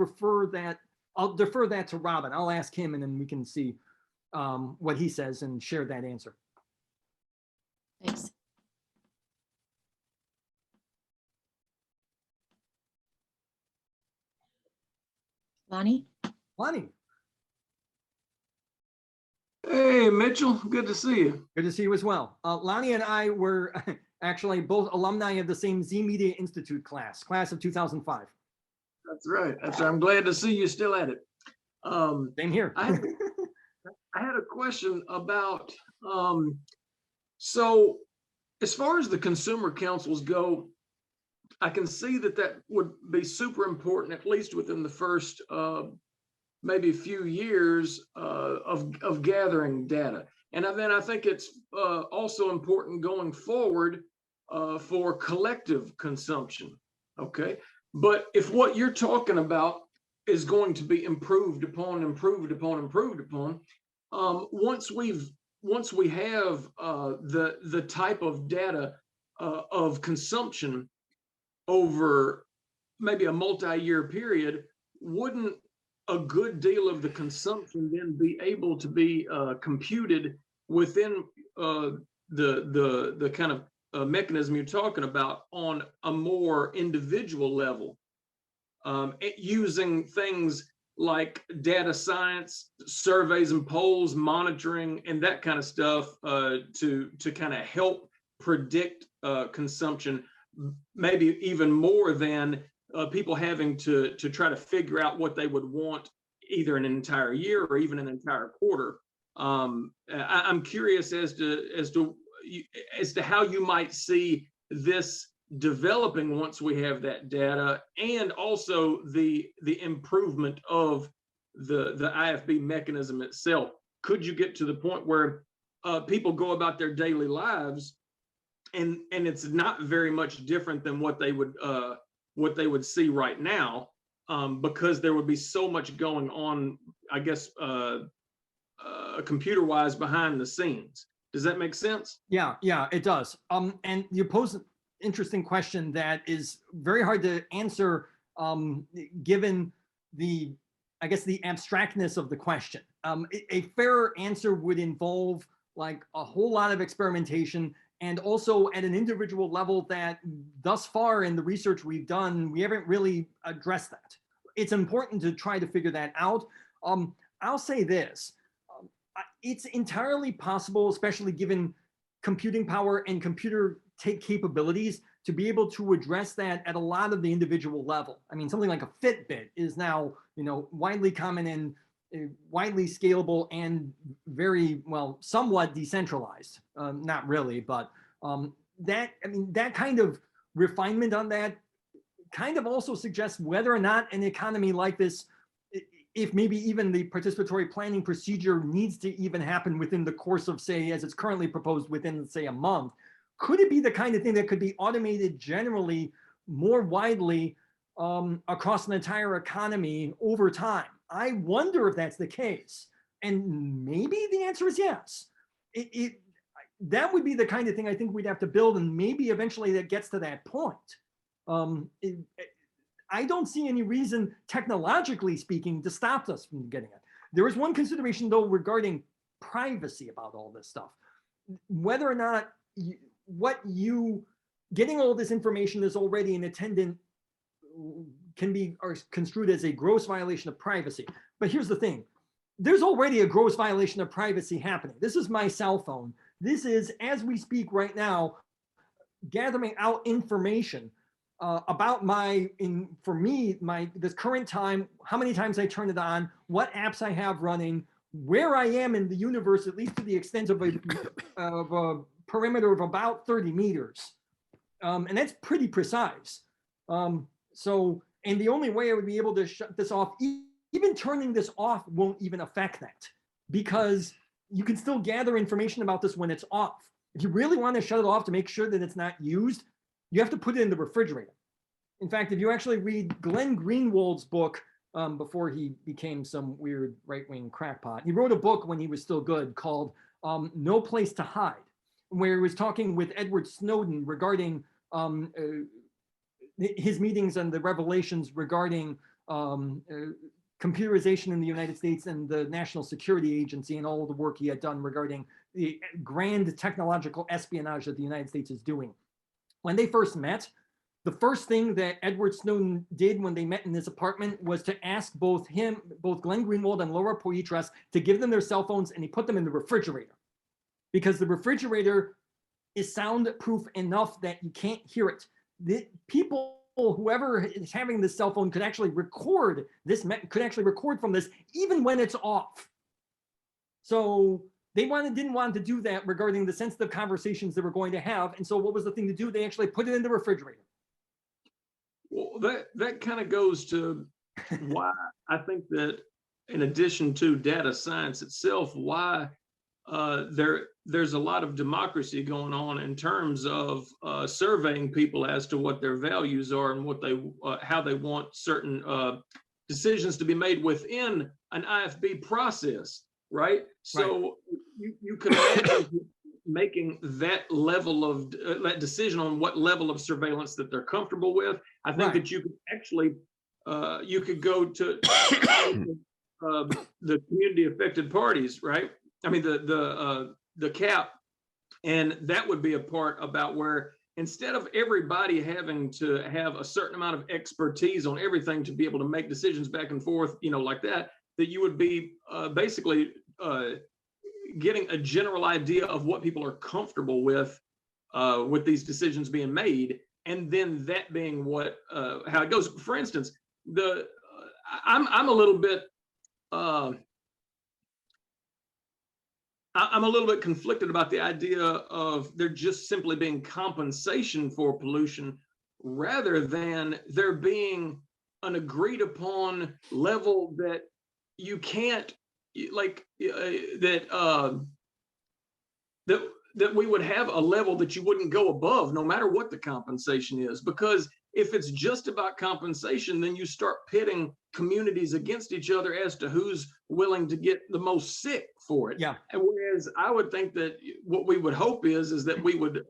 I'll defer that to Robin. I'll ask him and then we can see what he says and share that answer. Thanks. Lonnie? Lonnie. Hey, Mitchell, good to see you. Good to see you as well. Lonnie and I were actually both alumni of the same Z Media Institute class of 2005. That's right. I'm glad to see you still at it. Same here. I had a question about, so as far as the consumer councils go, I can see that would be super important, at least within the first maybe a few years of gathering data. And then I think it's also important going forward for collective consumption, okay? But if what you're talking about is going to be improved upon, once we have the type of data of consumption over maybe a multi-year period, wouldn't a good deal of the consumption then be able to be computed within the kind of mechanism you're talking about on a more individual level, using things like data science, surveys and polls, monitoring, and that kind of stuff to kind of help predict consumption, maybe even more than people having to try to figure out what they would want either in an entire year or even an entire quarter. I'm curious as to how you might see this developing once we have that data, and also the improvement of the IFB mechanism itself. Could you get to the point where people go about their daily lives and it's not very much different than what they would see right now, because there would be so much going on, I guess, computer-wise behind the scenes? Does that make sense? Yeah, it does. And you pose an interesting question that is very hard to answer, given the, I guess, the abstractness of the question. A fair answer would involve like a whole lot of experimentation, and also at an individual level that thus far in the research we've done, we haven't really addressed that. It's important to try to figure that out. I'll say this, it's entirely possible, especially given computing power and computer capabilities, to be able to address that at a lot of the individual level. I mean, something like a Fitbit is now, widely common and widely scalable and very, well, somewhat decentralized. Not really, but that kind of refinement on that kind of also suggests whether or not an economy like this, if maybe even the participatory planning procedure needs to even happen within the course of, say, as it's currently proposed, within, say, a month. Could it be the kind of thing that could be automated generally more widely across an entire economy over time? I wonder if that's the case. And maybe the answer is yes. That would be the kind of thing I think we'd have to build, and maybe eventually that gets to that point. I don't see any reason, technologically speaking, to stop us from getting it. There is one consideration, though, regarding privacy about all this stuff. Whether or not getting all this information is already an attendant can be construed as a gross violation of privacy. But here's the thing. There's already a gross violation of privacy happening. This is my cell phone. This is, as we speak right now, gathering out information about this current time, how many times I turn it on, what apps I have running, where I am in the universe, at least to the extent of a perimeter of about 30 meters. And that's pretty precise. And the only way I would be able to shut this off, even turning this off won't even affect that, because you can still gather information about this when it's off. If you really want to shut it off to make sure that it's not used, you have to put it in the refrigerator. In fact, if you actually read Glenn Greenwald's book, before he became some weird right-wing crackpot, he wrote a book when he was still good called No Place to Hide, where he was talking with Edward Snowden regarding his meetings and the revelations regarding computerization in the United States and the National Security Agency and all of the work he had done regarding the grand technological espionage that the United States is doing. When they first met, the first thing that Edward Snowden did when they met in his apartment was to ask both Glenn Greenwald and Laura Poitras to give them their cell phones, and he put them in the refrigerator, because the refrigerator is soundproof enough that you can't hear it. The people, whoever is having this cell phone, could actually record from this even when it's off. So they didn't want to do that regarding the sensitive conversations they were going to have. And so what was the thing to do? They actually put it in the refrigerator. Well, that kind of goes to why I think that, in addition to data science itself, why there's a lot of democracy going on in terms of surveying people as to what their values are and what how they want certain decisions to be made within an IFB process, right? So you can imagine making that level of that decision on what level of surveillance that they're comfortable with. I think that you could actually you could go to the community affected parties, right? I mean the CAP, and that would be a part about where instead of everybody having to have a certain amount of expertise on everything to be able to make decisions back and forth, like that you would be basically getting a general idea of what people are comfortable with these decisions being made, and then that being what how it goes. For instance, I'm a little bit I'm a little bit conflicted about the idea of there just simply being compensation for pollution rather than there being an agreed upon level that you can't that we would have a level that you wouldn't go above no matter what the compensation is. Because if it's just about compensation, then you start pitting communities against each other as to who's willing to get the most sick for it. Yeah. And whereas I would think that what we would hope is that we would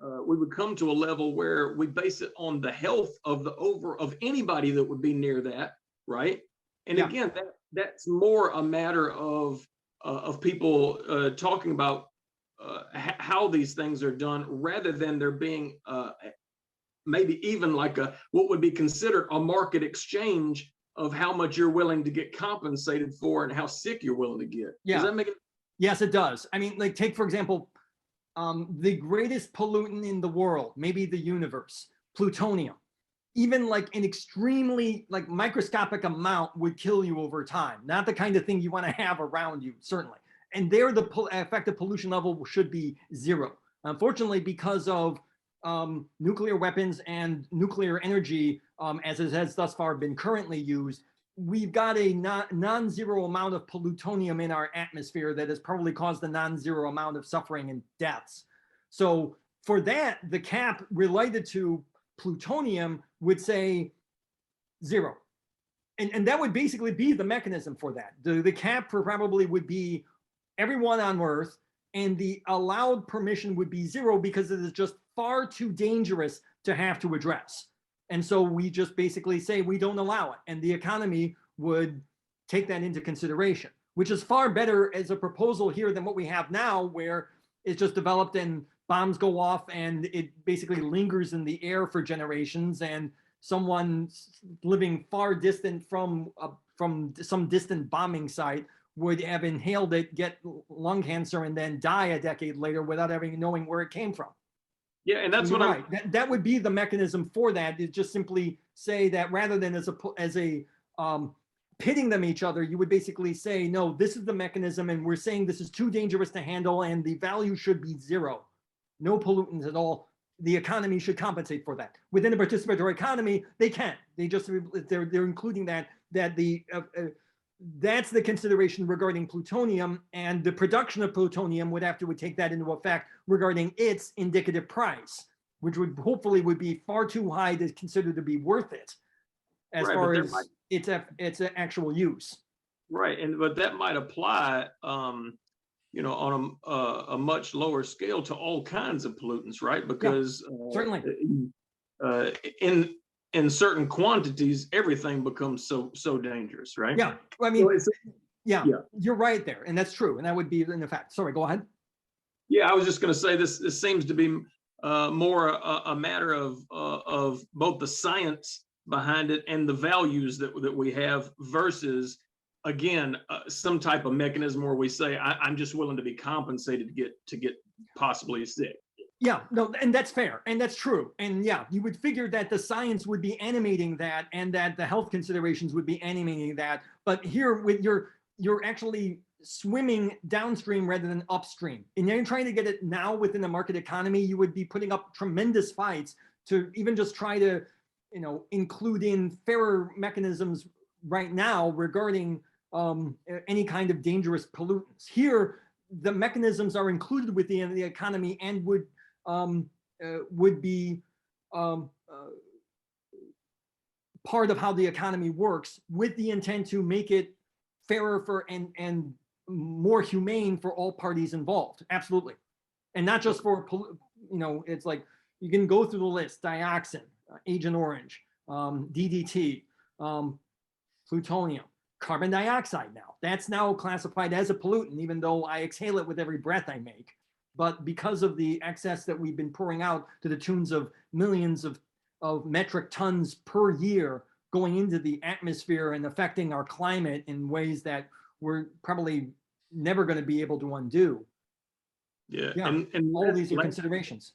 come to a level where we base it on the health of of anybody that would be near that, right? And Yeah. again, that's more a matter of people talking about how these things are done, rather than there being maybe even like what would be considered a market exchange of how much you're willing to get compensated for and how sick you're willing to get. Yeah. Does that make it? Yes, it does. I mean, like, take, for example, the greatest pollutant in the world, maybe the universe, plutonium. Even like an extremely like microscopic amount would kill you over time. Not the kind of thing you want to have around you, certainly. And there, the effective pollution level should be 0. Unfortunately, because of nuclear weapons and nuclear energy, as it has thus far been currently used, we've got a non-zero amount of plutonium in our atmosphere that has probably caused a non-zero amount of suffering and deaths. So for that, the cap related to plutonium would say 0. And that would basically be the mechanism for that. The cap probably would be everyone on Earth, and the allowed permission would be 0 because it is just far too dangerous to have to address. And so we just basically say we don't allow it. And the economy would take that into consideration, which is far better as a proposal here than what we have now, where it's just developed and bombs go off and it basically lingers in the air for generations, and someone living far distant from some distant bombing site would have inhaled it, get lung cancer, and then die a decade later without ever knowing where it came from. Yeah, and that's so what right. That would be the mechanism for that. Is just simply say that rather than as a pitting them each other, you would basically say, no, this is the mechanism, and we're saying this is too dangerous to handle, and the value should be 0. No pollutants at all. The economy should compensate for that. Within the participatory economy, they can. They're including that that's the consideration regarding plutonium, and the production of plutonium would take that into effect regarding its indicative price, which would hopefully be far too high to consider to be worth it as far as its actual use. Right, but that might apply, on a much lower scale to all kinds of pollutants, right? Because certainly, in certain quantities, everything becomes so dangerous, right? Yeah, I mean, yeah, you're right there, and that's true, and that would be in effect. Sorry, go ahead. Yeah, I was just going to say this seems to be more a matter of both the science behind it and the values that we have versus, again, some type of mechanism where we say I'm just willing to be compensated to get possibly sick. Yeah, no, and that's fair, and that's true, and yeah, you would figure that the science would be animating that, and that the health considerations would be animating that. But here, with you're actually swimming downstream rather than upstream, and you're trying to get it now within the market economy. You would be putting up tremendous fights to even just try to, include in fairer mechanisms right now regarding any kind of dangerous pollutants. Here, the mechanisms are included within the economy and would be part of how the economy works, with the intent to make it fairer for and more humane for all parties involved. Absolutely, and not just for it's like you can go through the list: dioxin, Agent Orange, DDT, plutonium, carbon dioxide. Now that's now classified as a pollutant, even though I exhale it with every breath I make. but because of the excess that we've been pouring out to the tunes of millions of metric tons per year going into the atmosphere and affecting our climate in ways that we're probably never going to be able to undo. Yeah, Yeah, and all these are considerations.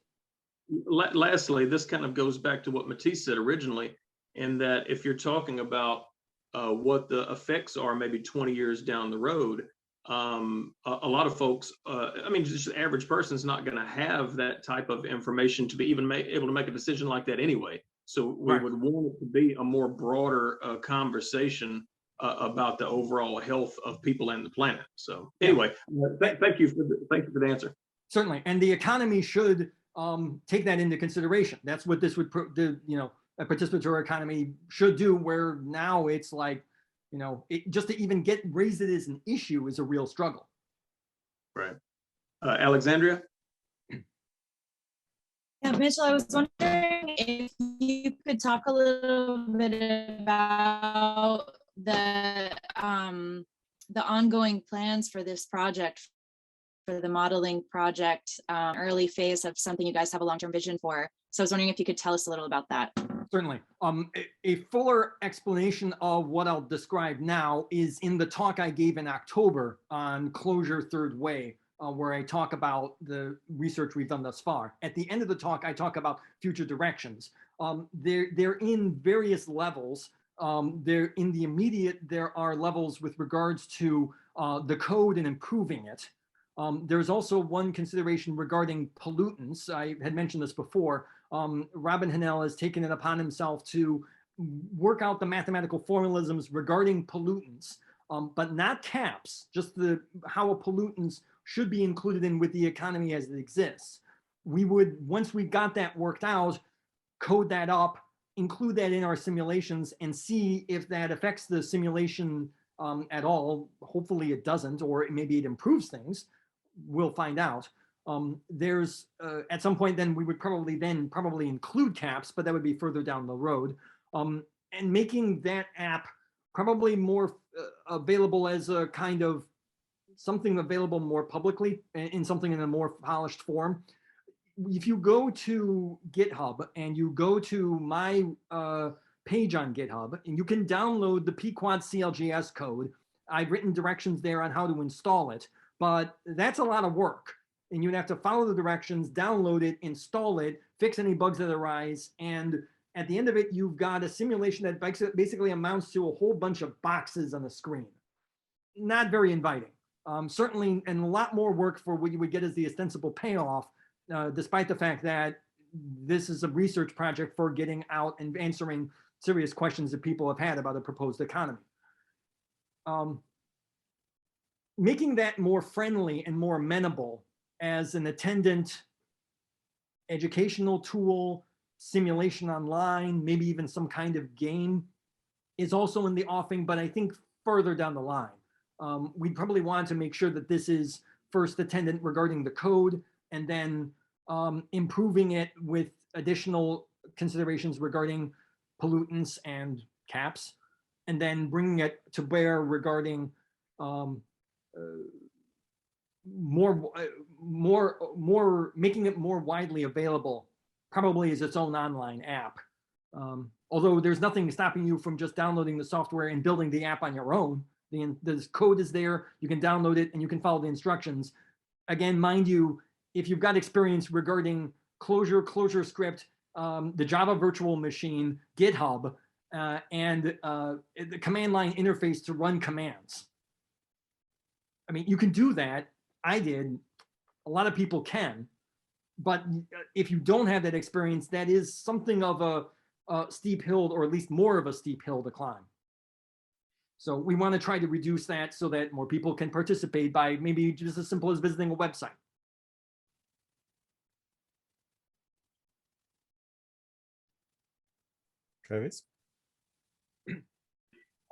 Lastly, this kind of goes back to what Matisse said originally, in that if you're talking about what the effects are maybe 20 years down the road, a lot of folks, I mean, just the average person is not going to have that type of information to be even able to make a decision like that anyway. So we would want it to be a more broader conversation about the overall health of people and the planet. So anyway, thank you for the answer. Certainly, and the economy should take that into consideration. That's what this would, a participatory economy should do, where now it's like, just to even raise it as an issue is a real struggle. Right. Alexandria? Yeah, Mitchell, I was wondering if you could talk a little bit about the ongoing plans for this project, for the modeling project, early phase of something you guys have a long-term vision for. So I was wondering if you could tell us a little about that. Certainly. A fuller explanation of what I'll describe now is in the talk I gave in October on Closure Third Way, where I talk about the research we've done thus far. At the end of the talk, I talk about future directions. They're in various levels. They're in the immediate, there are levels with regards to the code and improving it. There's also one consideration regarding pollutants. I had mentioned this before. Robin Hanel has taken it upon himself to work out the mathematical formalisms regarding pollutants, but not caps, just how pollutants should be included in with the economy as it exists. We would, once we got that worked out, code that up, include that in our simulations and see if that affects the simulation at all. Hopefully it doesn't, or maybe it improves things. We'll find out. There's at some point then we would probably include caps, but that would be further down the road. And making that app probably more available as a kind of something available more publicly in something in a more polished form. If you go to GitHub and you go to my page on GitHub, and you can download the P-Quad CLJS code. I've written directions there on how to install it, but that's a lot of work. And you'd have to follow the directions, download it, install it, fix any bugs that arise. And at the end of it, you've got a simulation that basically amounts to a whole bunch of boxes on the screen. Not very inviting. Certainly, and a lot more work for what you would get as the ostensible payoff, despite the fact that this is a research project for getting out and answering serious questions that people have had about a proposed economy. Making that more friendly and more amenable as an attendant educational tool, simulation online, maybe even some kind of game is also in the offing, but I think further down the line. We'd probably want to make sure that this is first attendant regarding the code, and then improving it with additional considerations regarding pollutants and caps, and then bringing it to bear regarding making it more widely available, probably as its own online app. Although there's nothing stopping you from just downloading the software and building the app on your own. The code is there, you can download it and you can follow the instructions. Again, mind you, if you've got experience regarding Closure Script, the Java virtual machine, GitHub, and the command line interface to run commands. I mean, you can do that. I did. A lot of people can. But if you don't have that experience, that is something of a steep hill, or at least more of a steep hill to climb. So we want to try to reduce that so that more people can participate by maybe just as simple as visiting a website. Travis?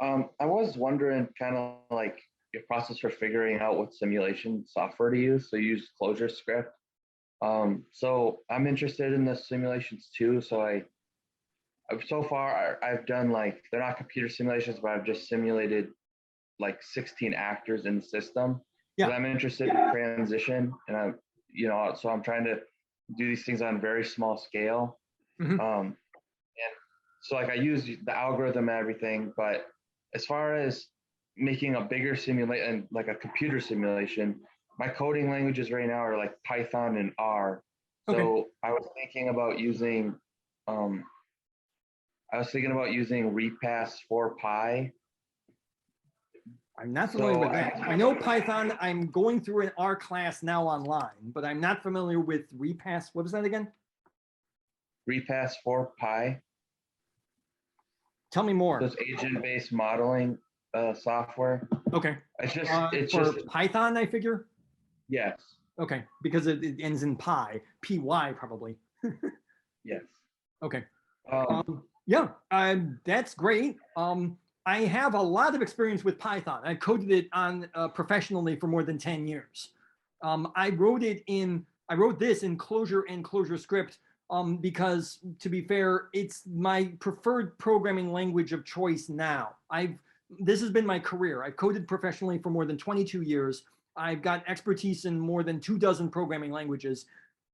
I was wondering kind of like your process for figuring out what simulation software to use. So you use Closure Script. So I'm interested in the simulations too. So so far I've done like, they're not computer simulations, but I've just simulated like 16 actors in the system. Yeah. I'm interested in transition, and you know, so I'm trying to do these things on very small scale. Mhm. And so like I use the algorithm and everything, but as far as making a bigger simulation, like a computer simulation, my coding languages right now are like Python and R. So Okay. I was thinking about using Repass for Pi. I'm not familiar with So that. I know Python. I'm going through an R class now online, but I'm not familiar with Repass. What was that again? Repass for Pi. Tell me more. So it's agent-based modeling software. Okay. It's for just Python, I figure. yes, Okay, because it ends in pi, py probably. yes. Okay. Um, Yeah, that's great. I have a lot of experience with Python. I coded it on professionally for more than 10 years. I wrote this in Clojure and ClojureScript because, to be fair, it's my preferred programming language of choice now. This has been my career. I've coded professionally for more than 22 years. I've got expertise in more than 24 programming languages.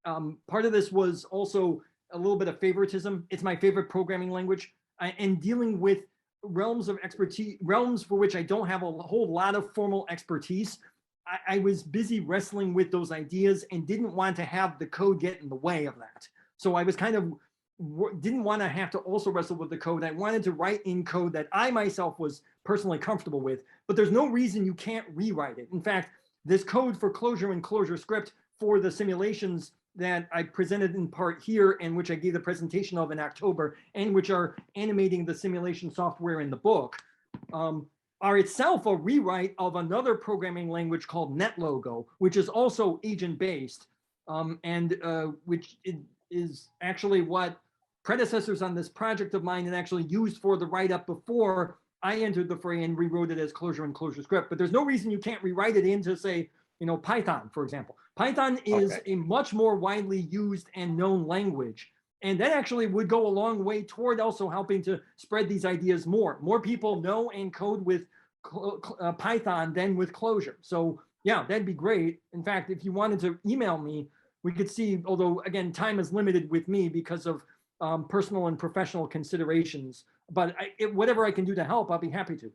Part of this was also a little bit of favoritism. It's my favorite programming language, and dealing with realms of expertise, realms for which I don't have a whole lot of formal expertise. I was busy wrestling with those ideas and didn't want to have the code get in the way of that. So I was kind of didn't want to have to also wrestle with the code. I wanted to write in code that I myself was personally comfortable with, but there's no reason you can't rewrite it. In fact, this code for Clojure and ClojureScript for the simulations that I presented in part here and which I gave the presentation of in October and which are animating the simulation software in the book are itself a rewrite of another programming language called NetLogo, which is also agent-based and which is actually what predecessors on this project of mine had actually used for the write-up before I entered the fray and rewrote it as Clojure and ClojureScript. But there's no reason you can't rewrite it into, say, Python, for example. Python is a much more widely used and known language. And that actually would go a long way toward also helping to spread these ideas more. More people know and code with Python than with Clojure. So yeah, that'd be great. In fact, if you wanted to email me, we could see, although again, time is limited with me because of personal and professional considerations, but whatever I can do to help, I'll be happy to.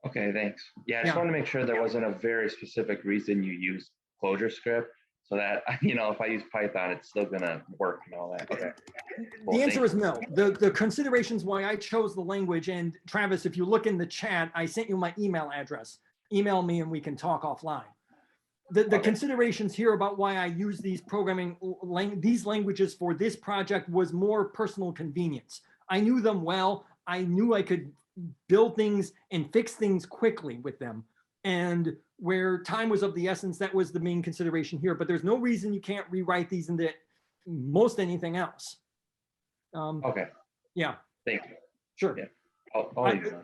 Okay, thanks. Yeah, I just want to make sure there wasn't a very specific reason you used ClojureScript so that, if I use Python, it's still going to work and all that. Okay. Cool, the answer is no. The considerations why I chose the language, and Travis, if you look in the chat, I sent you my email address. Email me and we can talk offline. The considerations here about why I use these these languages for this project was more personal convenience. I knew them well. I knew I could build things and fix things quickly with them. And where time was of the essence, that was the main consideration here. But there's no reason you can't rewrite these into most anything else. Okay. Yeah. Thank you. Sure. Yeah.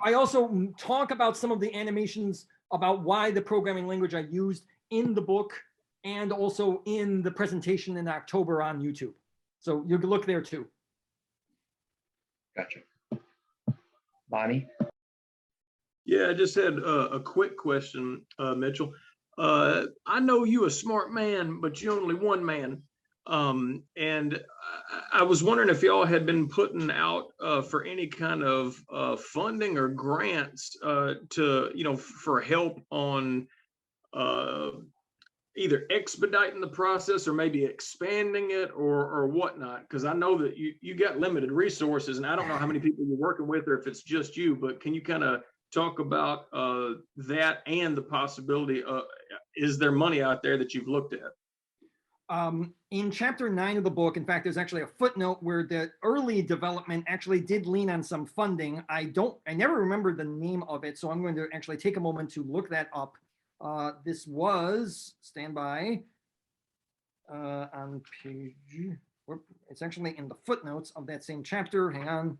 I also talk about some of the animations about why the programming language I used in the book and also in the presentation in October on YouTube. So you can look there too. Gotcha. Bonnie? Yeah, I just had a quick question, Mitchell. I know you a smart man, but you're only one man. And I was wondering if y'all had been putting out for any kind of funding or grants to, for help on either expediting the process or maybe expanding it or whatnot, because I know that you got limited resources and I don't know how many people you're working with or if it's just you, but can you kind of talk about that and the possibility is there money out there that you've looked at? In chapter 9 of the book, in fact, there's actually a footnote where the early development actually did lean on some funding. I never remember the name of it, so I'm going to actually take a moment to look that up. This was, stand by, on page, it's actually in the footnotes of that same chapter. Hang on.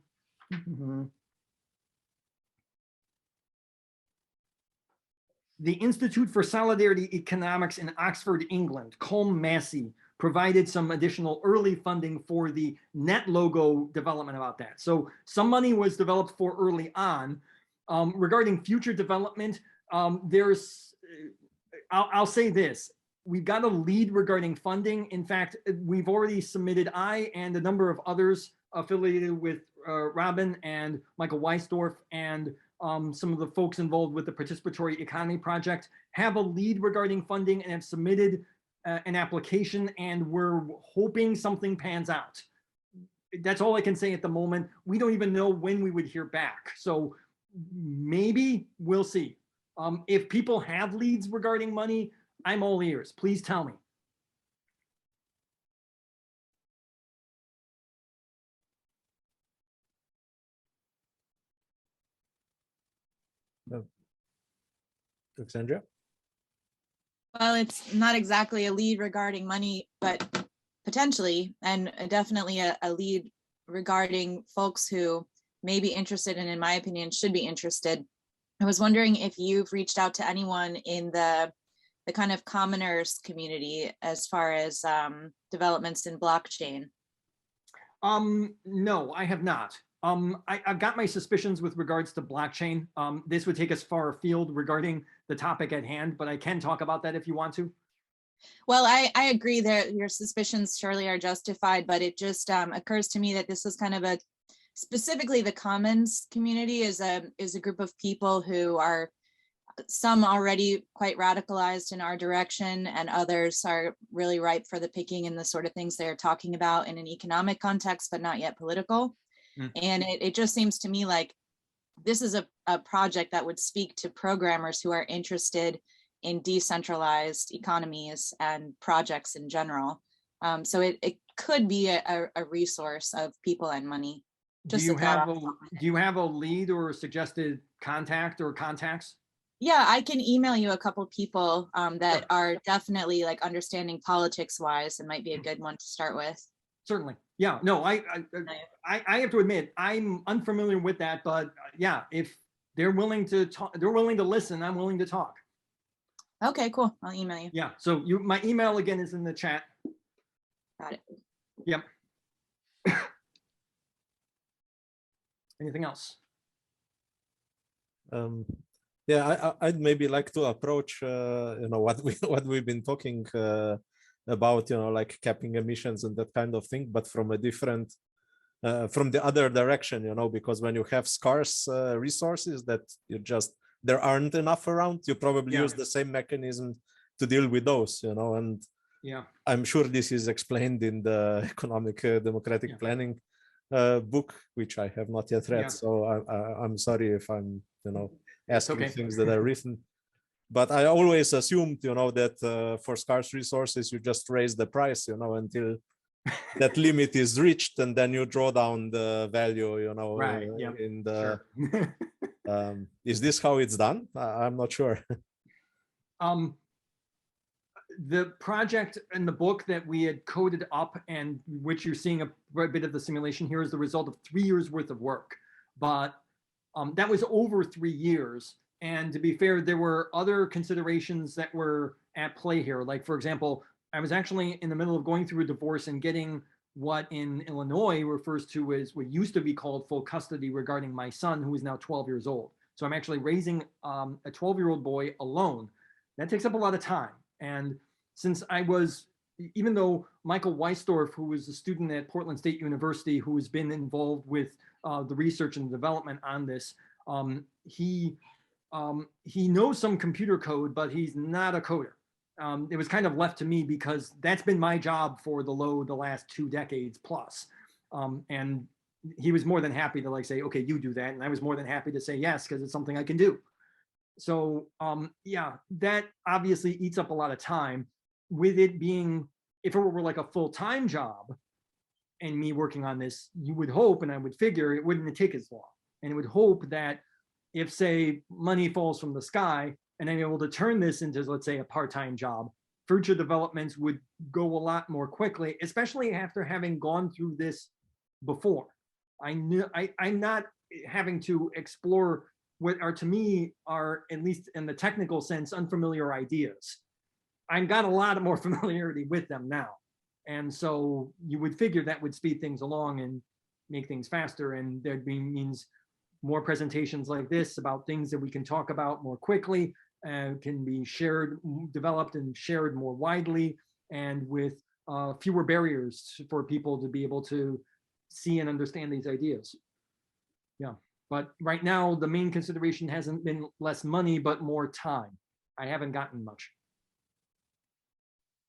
The Institute for Solidarity Economics in Oxford, England, Colm Massey, provided some additional early funding for the NetLogo development about that. So some money was developed for early on. Regarding future development, I'll say this. we've got a lead regarding funding. In fact, we've already submitted, I and a number of others affiliated with Robin and Michael Weisdorf and some of the folks involved with the Participatory Economy project have a lead regarding funding and have submitted an application, and we're hoping something pans out. That's all I can say at the moment. We don't even know when we would hear back. So maybe we'll see. If people have leads regarding money, I'm all ears. Please tell me. Alexandria? Well, it's not exactly a lead regarding money, but potentially, and definitely a lead regarding folks who may be interested and, in my opinion, should be interested. I was wondering if you've reached out to anyone in the kind of commoners community as far as developments in blockchain. No, I have not. I've got my suspicions with regards to blockchain. This would take us far afield regarding the topic at hand, but I can talk about that if you want to. Well, I agree that your suspicions surely are justified, but it just occurs to me that this is kind of a, specifically the commons community is a group of people who are, some already quite radicalized in our direction, and others are really ripe for the picking in the sort of things they're talking about in an economic context, but not yet political. And it just seems to me like this is a project that would speak to programmers who are interested in decentralized economies and projects in general. So it could be a resource of people and money. Do you have a lead or a suggested contact or contacts? Yeah, I can email you a couple people that are definitely like understanding politics wise and might be a good one to start with. Certainly. Yeah, no, I have to admit, I'm unfamiliar with that, but yeah, if they're willing to talk, they're willing to listen, I'm willing to talk. Okay, cool. I'll email you. Yeah, so my email again is in the chat. Got it. Yep. Anything else? Yeah, I'd maybe like to approach, what we've been talking about, like capping emissions and that kind of thing, but from a different, from the other direction, because when you have scarce resources that there aren't enough around, you probably use the same mechanism to deal with those, and I'm sure this is explained in the economic democratic planning book, which I have not yet read. So I'm sorry if I'm, asking things that are written. But I always assumed, that for scarce resources, you just raise the price, until that limit is reached, and then you draw down the value, right. In the. Is this how it's done? I'm not sure. The project and the book that we had coded up, and which you're seeing a bit of the simulation here, is the result of 3 years worth of work. But that was over 3 years. And to be fair, there were other considerations that were at play here. Like, for example, I was actually in the middle of going through a divorce and getting what in Illinois refers to as what used to be called full custody regarding my son, who is now 12 years old. So I'm actually raising a 12-year-old boy alone. That takes up a lot of time. And since I was, even though Michael Weisdorf, who was a student at Portland State University, who has been involved with the research and development on this, he knows some computer code, but he's not a coder. It was kind of left to me because that's been my job for the last 2 decades plus. And he was more than happy to say, okay, you do that. And I was more than happy to say yes, because it's something I can do. So yeah, that obviously eats up a lot of time. With it being, if it were like a full-time job and me working on this, you would hope, and I would figure it wouldn't take as long. And it would hope that if, say, money falls from the sky and I'm able to turn this into, let's say, a part-time job, future developments would go a lot more quickly, especially after having gone through this before. I'm not having to explore what are, to me, are, at least in the technical sense, unfamiliar ideas. I've got a lot more familiarity with them now. And so you would figure that would speed things along and make things faster. And there'd be means more presentations like this about things that we can talk about more quickly, can be shared, developed and shared more widely, and with fewer barriers for people to be able to see and understand these ideas. Yeah, but right now the main consideration hasn't been less money, but more time. I haven't gotten much.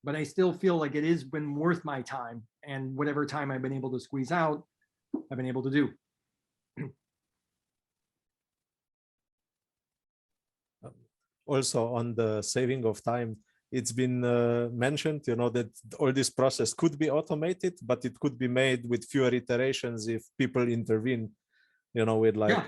But I still feel like it has been worth my time, and whatever time I've been able to squeeze out, I've been able to do. Also on the saving of time, it's been mentioned, that all this process could be automated, but it could be made with fewer iterations if people intervene, with like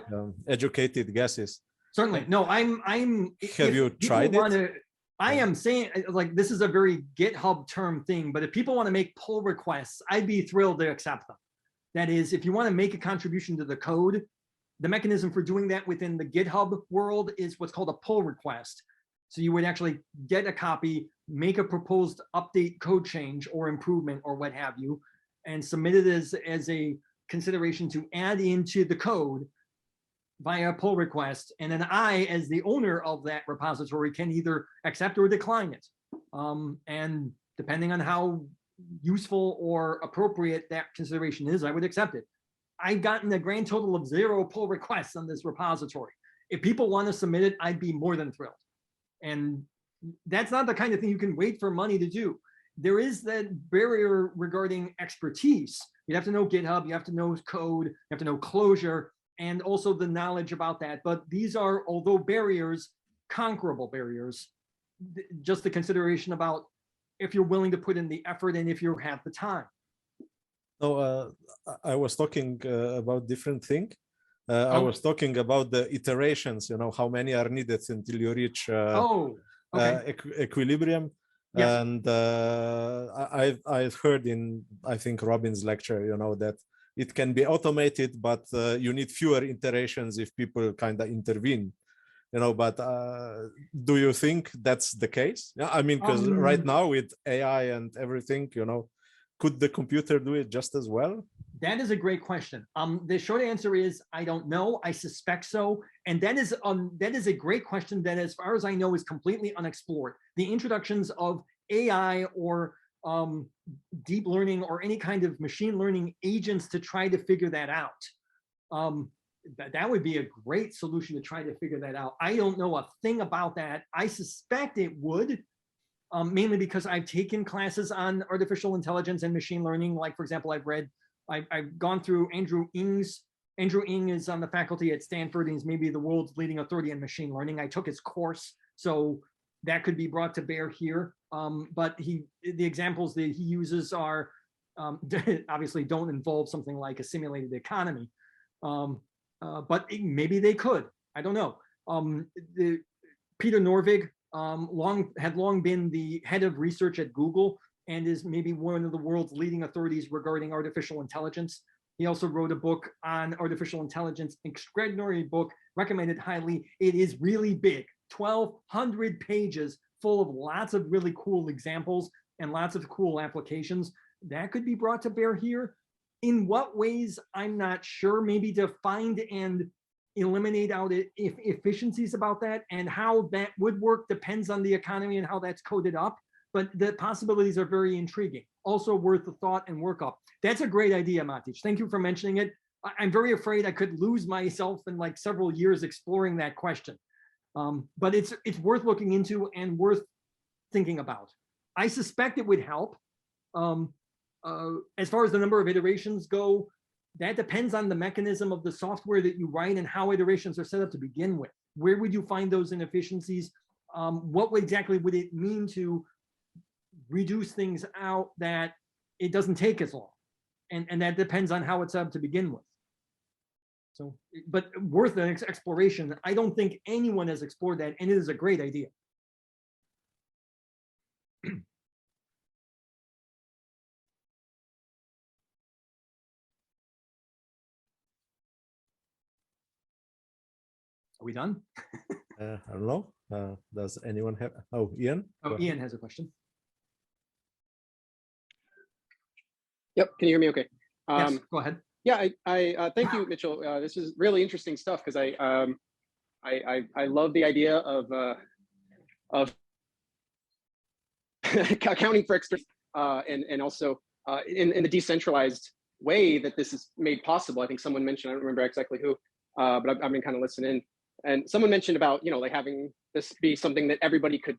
educated guesses. Certainly. No, I'm. Have you tried it? I am saying, like, this is a very GitHub term thing, but if people want to make pull requests, I'd be thrilled to accept them. That is, if you want to make a contribution to the code, the mechanism for doing that within the GitHub world is what's called a pull request. So you would actually get a copy, make a proposed update, code change or improvement or what have you, and submit it as a consideration to add into the code via pull request. And then I, as the owner of that repository, can either accept or decline it. And depending on how useful or appropriate that consideration is, I would accept it. I've gotten a grand total of 0 pull requests on this repository. If people want to submit it, I'd be more than thrilled. And that's not the kind of thing you can wait for money to do. There is that barrier regarding expertise. You have to know GitHub, you have to know code, you have to know Clojure, and also the knowledge about that. But these are, although barriers, conquerable barriers. Just the consideration about if you're willing to put in the effort and if you have the time. No, I was talking about different thing. I was talking about the iterations, how many are needed until you reach equilibrium. Yes. And I've heard in, I think, Robin's lecture, that it can be automated, but you need fewer iterations if people kind of intervene. But do you think that's the case? Yeah, I mean, because right now with AI and everything, could the computer do it just as well? That is a great question. The short answer is I don't know. I suspect so, and that is a great question that, as far as I know, is completely unexplored. The introductions of AI or deep learning or any kind of machine learning agents to try to figure that out. That would be a great solution to try to figure that out. I don't know a thing about that. I suspect it would. Mainly because I've taken classes on artificial intelligence and machine learning. Like, for example, I've gone through Andrew Ng's. Andrew Ng is on the faculty at Stanford, and he's maybe the world's leading authority in machine learning. I took his course, so that could be brought to bear here. But the examples that he uses are obviously don't involve something like a simulated economy. But maybe they could. I don't know. Peter Norvig had long been the head of research at Google and is maybe one of the world's leading authorities regarding artificial intelligence. He also wrote a book on artificial intelligence, extraordinary book, recommended highly. It is really big, 1,200 pages full of lots of really cool examples and lots of cool applications. That could be brought to bear here. In what ways, I'm not sure. Maybe to find and eliminate out efficiencies about that, and how that would work depends on the economy and how that's coded up. But the possibilities are very intriguing. Also worth the thought and work up. That's a great idea, Matic. Thank you for mentioning it. I'm very afraid I could lose myself in like several years exploring that question. But it's worth looking into and worth thinking about. I suspect it would help. As far as the number of iterations go, that depends on the mechanism of the software that you write and how iterations are set up to begin with. Where would you find those inefficiencies? What exactly would it mean to reduce things out that it doesn't take as long? And that depends on how it's set up to begin with. So, but worth an exploration. I don't think anyone has explored that, and it is a great idea. Are we done? I don't know. Does anyone have? Oh, Ian? Oh, Ian has a question. Yep. Can you hear me okay? Yes, go ahead. Yeah, I thank you, Mitchell. This is really interesting stuff because I love the idea of of accounting for extra and also in the decentralized way that this is made possible. I think someone mentioned, I don't remember exactly who, but I've been kind of listening. And someone mentioned about, like having this be something that everybody could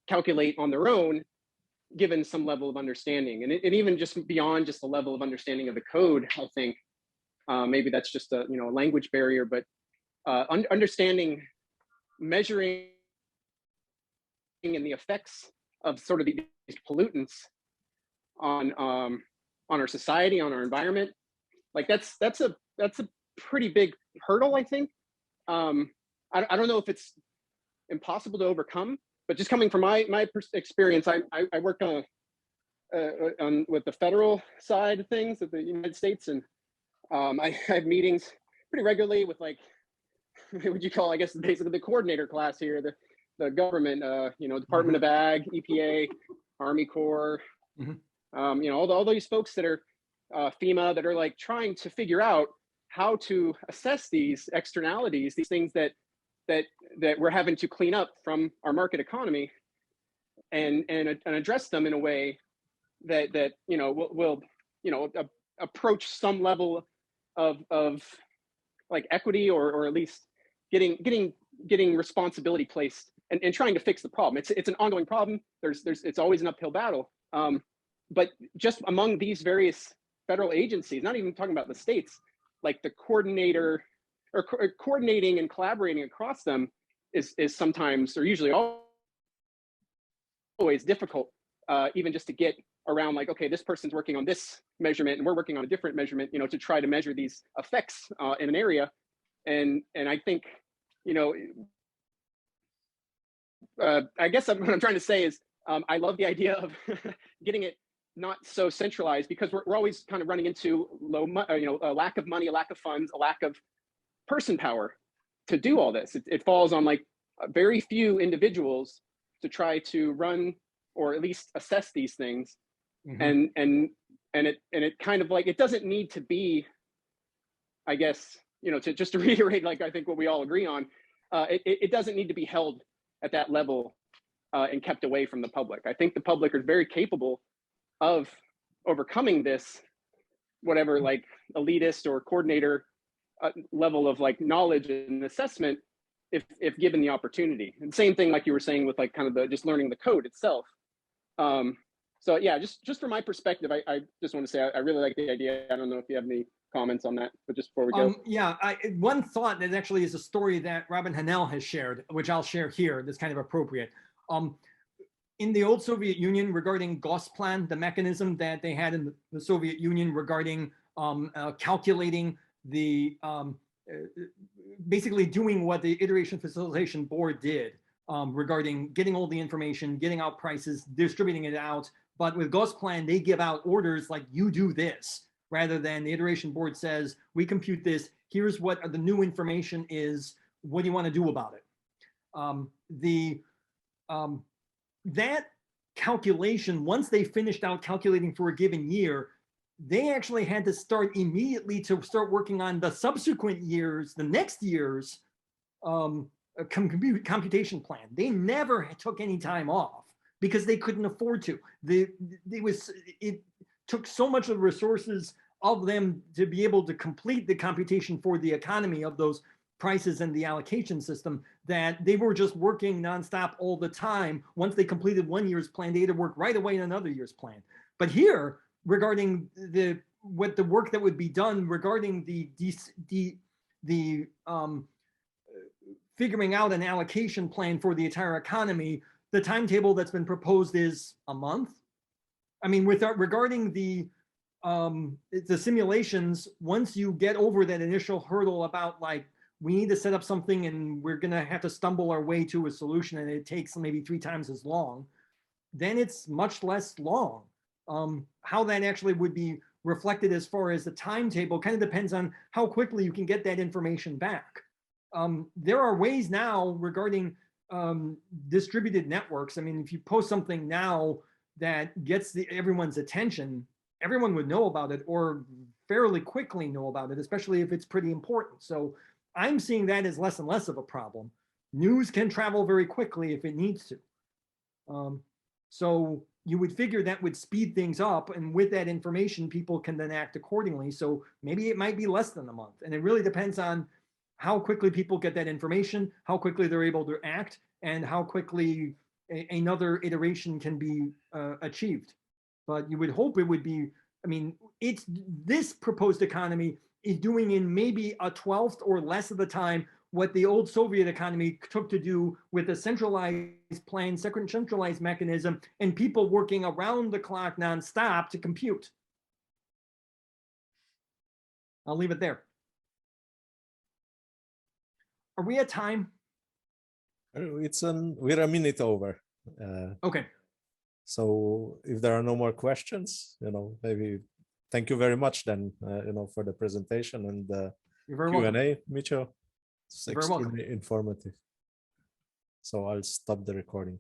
calculate on their own, given some level of understanding. And even just beyond just the level of understanding of the code, I think maybe that's just a, a language barrier, but understanding, measuring and the effects of sort of these pollutants on our society, on our environment, like that's a pretty big hurdle, I think. I don't know if it's impossible to overcome, but just coming from my experience, I work on with the federal side of things at the United States, and I have meetings pretty regularly with, like, what would you call, I guess, basically the coordinator class here, the government, Department of Ag, EPA, Army Corps, all these folks that are FEMA, that are like trying to figure out how to assess these externalities, these things that we're having to clean up from our market economy, and address them in a way that will approach some level of like equity, or at least getting responsibility placed and trying to fix the problem. It's an ongoing problem. It's always an uphill battle. But just among these various federal agencies, not even talking about the states, like the coordinator or coordinating and collaborating across them is sometimes, or usually always, difficult, even just to get around, like, okay, this person's working on this measurement and we're working on a different measurement, to try to measure these effects in an area. And I think, I guess what I'm trying to say is, I love the idea of getting it not so centralized, because we're always kind of running into a lack of money, a lack of funds, a lack of person power to do all this. It falls on like very few individuals to try to run or at least assess these things. And it kind of like, it doesn't need to be, I guess, to reiterate, like, I think what we all agree on, it doesn't need to be held at that level and kept away from the public. I think the public are very capable of overcoming this, whatever, like, elitist or coordinator level of like knowledge and assessment, if given the opportunity. And same thing, like you were saying, with like kind of just learning the code itself. So yeah, just from my perspective, I just want to say I really like the idea. I don't know if you have any comments on that, but just before we go. Yeah, one thought that actually is a story that Robin Hanel has shared, which I'll share here, that's kind of appropriate. In the old Soviet Union, regarding Gosplan, the mechanism that they had in the Soviet Union regarding calculating the, basically doing what the Iteration Facilitation Board did regarding getting all the information, getting out prices, distributing it out. But with Gosplan, they give out orders like, you do this, rather than the Iteration Board says, we compute this, here's what the new information is, what do you want to do about it? That calculation, once they finished out calculating for a given year, they actually had to start immediately to start working on the subsequent years, the next year's computation plan. They never took any time off because they couldn't afford to. It took so much of the resources of them to be able to complete the computation for the economy of those prices and the allocation system, that they were just working nonstop all the time. Once they completed one year's plan, they had to work right away in another year's plan. But here, regarding the work that would be done regarding the figuring out an allocation plan for the entire economy, the timetable that's been proposed is a month. I mean, regarding the simulations, once you get over that initial hurdle about, like, we need to set up something and we're going to have to stumble our way to a solution and it takes maybe 3 times as long, then it's much less long. How that actually would be reflected as far as the timetable kind of depends on how quickly you can get that information back. There are ways now regarding distributed networks. I mean, if you post something now that gets everyone's attention, everyone would know about it, or fairly quickly know about it, especially if it's pretty important. So I'm seeing that as less and less of a problem. news can travel very quickly if it needs to. So you would figure that would speed things up, and with that information, people can then act accordingly. So maybe it might be less than a month, and it really depends on how quickly people get that information, how quickly they're able to act, and how quickly another iteration can be achieved. But you would hope it would be, I mean, it's this proposed economy is doing in maybe a 1/12 or less of the time what the old Soviet economy took to do with a centralized plan, centralized mechanism, and people working around the clock nonstop to compute. I'll leave it there. Are we at time? We're a minute over. Okay. So if there are no more questions, maybe thank you very much then, for the presentation and the Q&A, Mitchell. It's extremely informative. So I'll stop the recording.